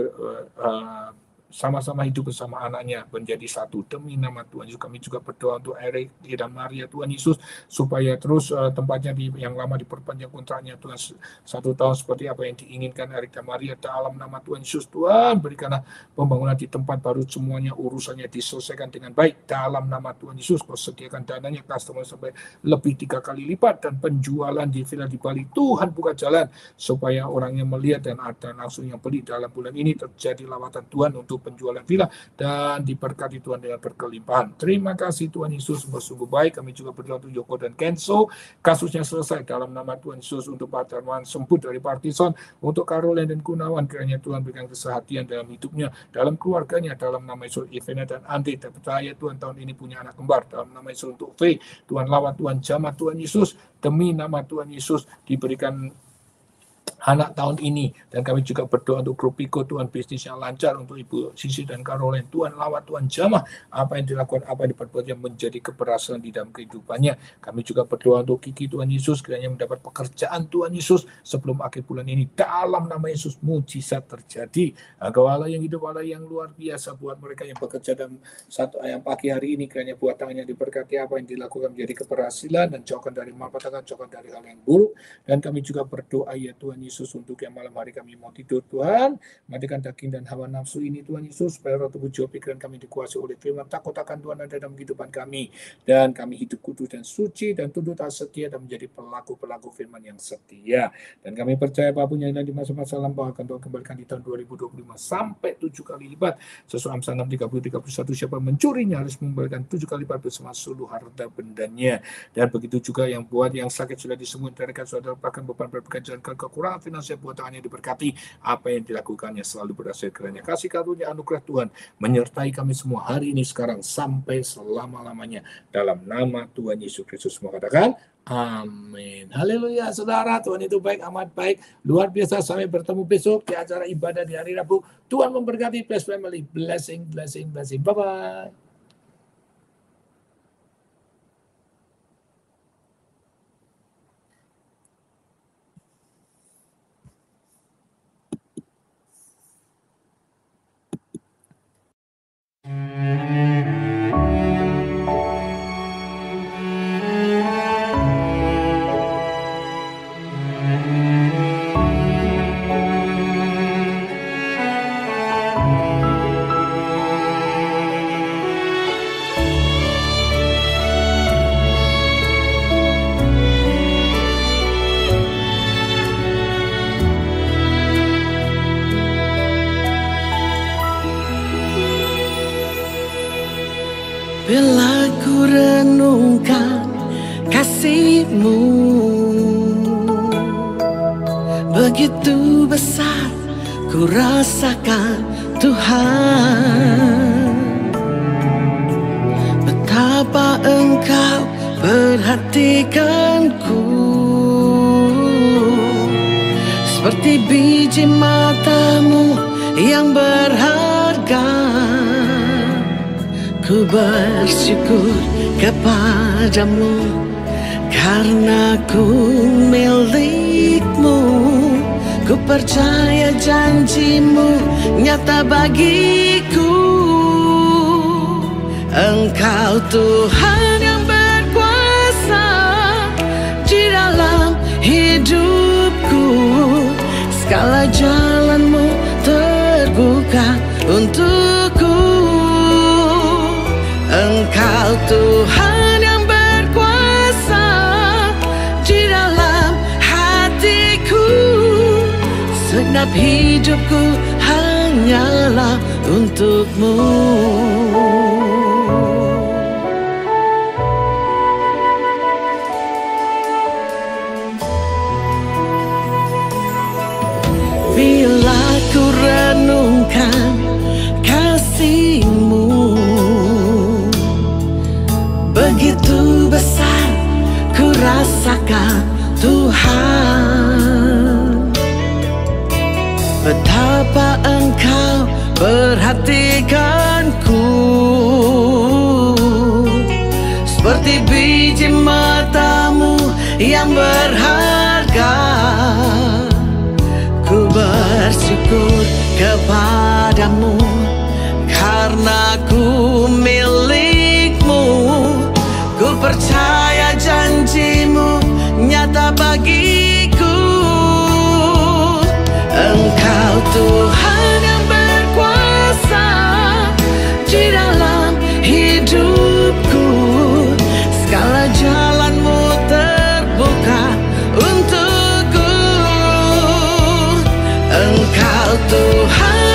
sama-sama hidup bersama anaknya menjadi satu demi nama Tuhan Yesus. Kami juga berdoa untuk Eric dan Maria Tuhan Yesus, supaya terus tempatnya yang lama diperpanjang kontraknya Tuhan 1 tahun seperti apa yang diinginkan Eric dan Maria dalam nama Tuhan Yesus. Tuhan, berikanlah pembangunan di tempat baru, semuanya urusannya diselesaikan dengan baik dalam nama Tuhan Yesus. Kau sediakan dananya customer sampai lebih 3 kali lipat, dan penjualan di villa di Bali Tuhan buka jalan supaya orangnya melihat dan ada langsung yang beli. Dalam bulan ini terjadi lawatan Tuhan untuk penjualan villa dan diberkati Tuhan dengan berkelimpahan. Terima kasih Tuhan Yesus, sungguh baik. Kami juga berdoa untuk Yoko dan Kenzo, kasusnya selesai dalam nama Tuhan Yesus. Untuk Pak Darman sembuh dari Parkinson, untuk Caroline dan Gunawan, kiranya Tuhan berikan kesehatan dalam hidupnya, dalam keluarganya, dalam nama Yesus. Ivena dan Andi, percaya Tuhan tahun ini punya anak kembar, dalam nama Yesus. Untuk Faye, Tuhan lawat, Tuhan jamah Tuhan Yesus, demi nama Tuhan Yesus diberikan anak tahun ini. Dan kami juga berdoa untuk grup Piko, Tuhan bisnisnya lancar. Untuk Ibu Sisi dan Caroline, Tuhan lawat, Tuhan jamah apa yang dilakukan, apa yang diperbuat yang menjadi keberhasilan di dalam kehidupannya. Kami juga berdoa untuk Kiki, Tuhan Yesus, kiranya mendapat pekerjaan Tuhan Yesus sebelum akhir bulan ini. Dalam nama Yesus, mujizat terjadi. Engkau Allah yang hidup, Allah yang luar biasa. Buat mereka yang bekerja dalam yang pagi hari ini, kiranya buat tangannya diberkati, apa yang dilakukan menjadi keberhasilan, dan jauhkan dari malapetaka, jauhkan dari hal yang buruk. Dan kami juga berdoa ya Tuhan Yesus, untuk yang malam hari kami mau tidur, Tuhan, matikan daging dan hawa nafsu ini Tuhan Yesus, supaya roh tubuh jiwa pikiran kami dikuasai oleh firman. Takut akan Tuhan ada dalam kehidupan kami, dan kami hidup kudus dan suci dan tunduk taat setia, dan menjadi pelaku-pelaku firman yang setia. Dan kami percaya apapun yang di masa-masa lampau akan Tuhan kembalikan di tahun 2025 sampai 7 kali lipat. Sesuai Amsal 6:30-31, siapa mencurinya harus memberikan 7 kali lipat bersama seluruh harta bendanya. Dan begitu juga yang buat yang sakit sudah disembuhkan, mereka sudah dapatkan beban berpekerjaan kekurangan finansial, buat tangannya diberkati, apa yang dilakukannya selalu berhasil. Kiranya kasih karunia anugerah Tuhan menyertai kami semua hari ini, sekarang, sampai selama-lamanya. Dalam nama Tuhan Yesus Kristus semua katakan amin. Haleluya. Saudara, Tuhan itu baik, amat baik, luar biasa. Sampai bertemu besok di acara ibadah di hari Rabu. Tuhan memberkati. Bless family. Blessing, blessing, blessing. Bye-bye. Bila ku renungkan kasih-Mu, begitu besar ku rasakan Tuhan. Betapa Engkau perhatikanku, seperti biji mata-Mu yang berharga. Ku bersyukur kepadamu, karena ku milik-Mu. Ku percaya janji-Mu nyata bagiku. Engkau Tuhan yang berkuasa di dalam hidupku. Segala jalan-Mu terbuka untukku. Engkau Tuhan yang berkuasa di dalam hatiku. Segenap hidupku hanyalah untuk-Mu. Bila ku renungkan kasih-Mu, begitu besar ku rasakan Tuhan. Betapa Engkau perhatikanku, seperti biji mata-Mu yang berharga. Ku bersyukur kepadamu, karena ku milikmu. Ku percaya janjimu nyata bagiku. Engkau Tuhan yang berkuasa di dalam hidupku. Segala jalanmu terbuka untukku. Engkau Tuhan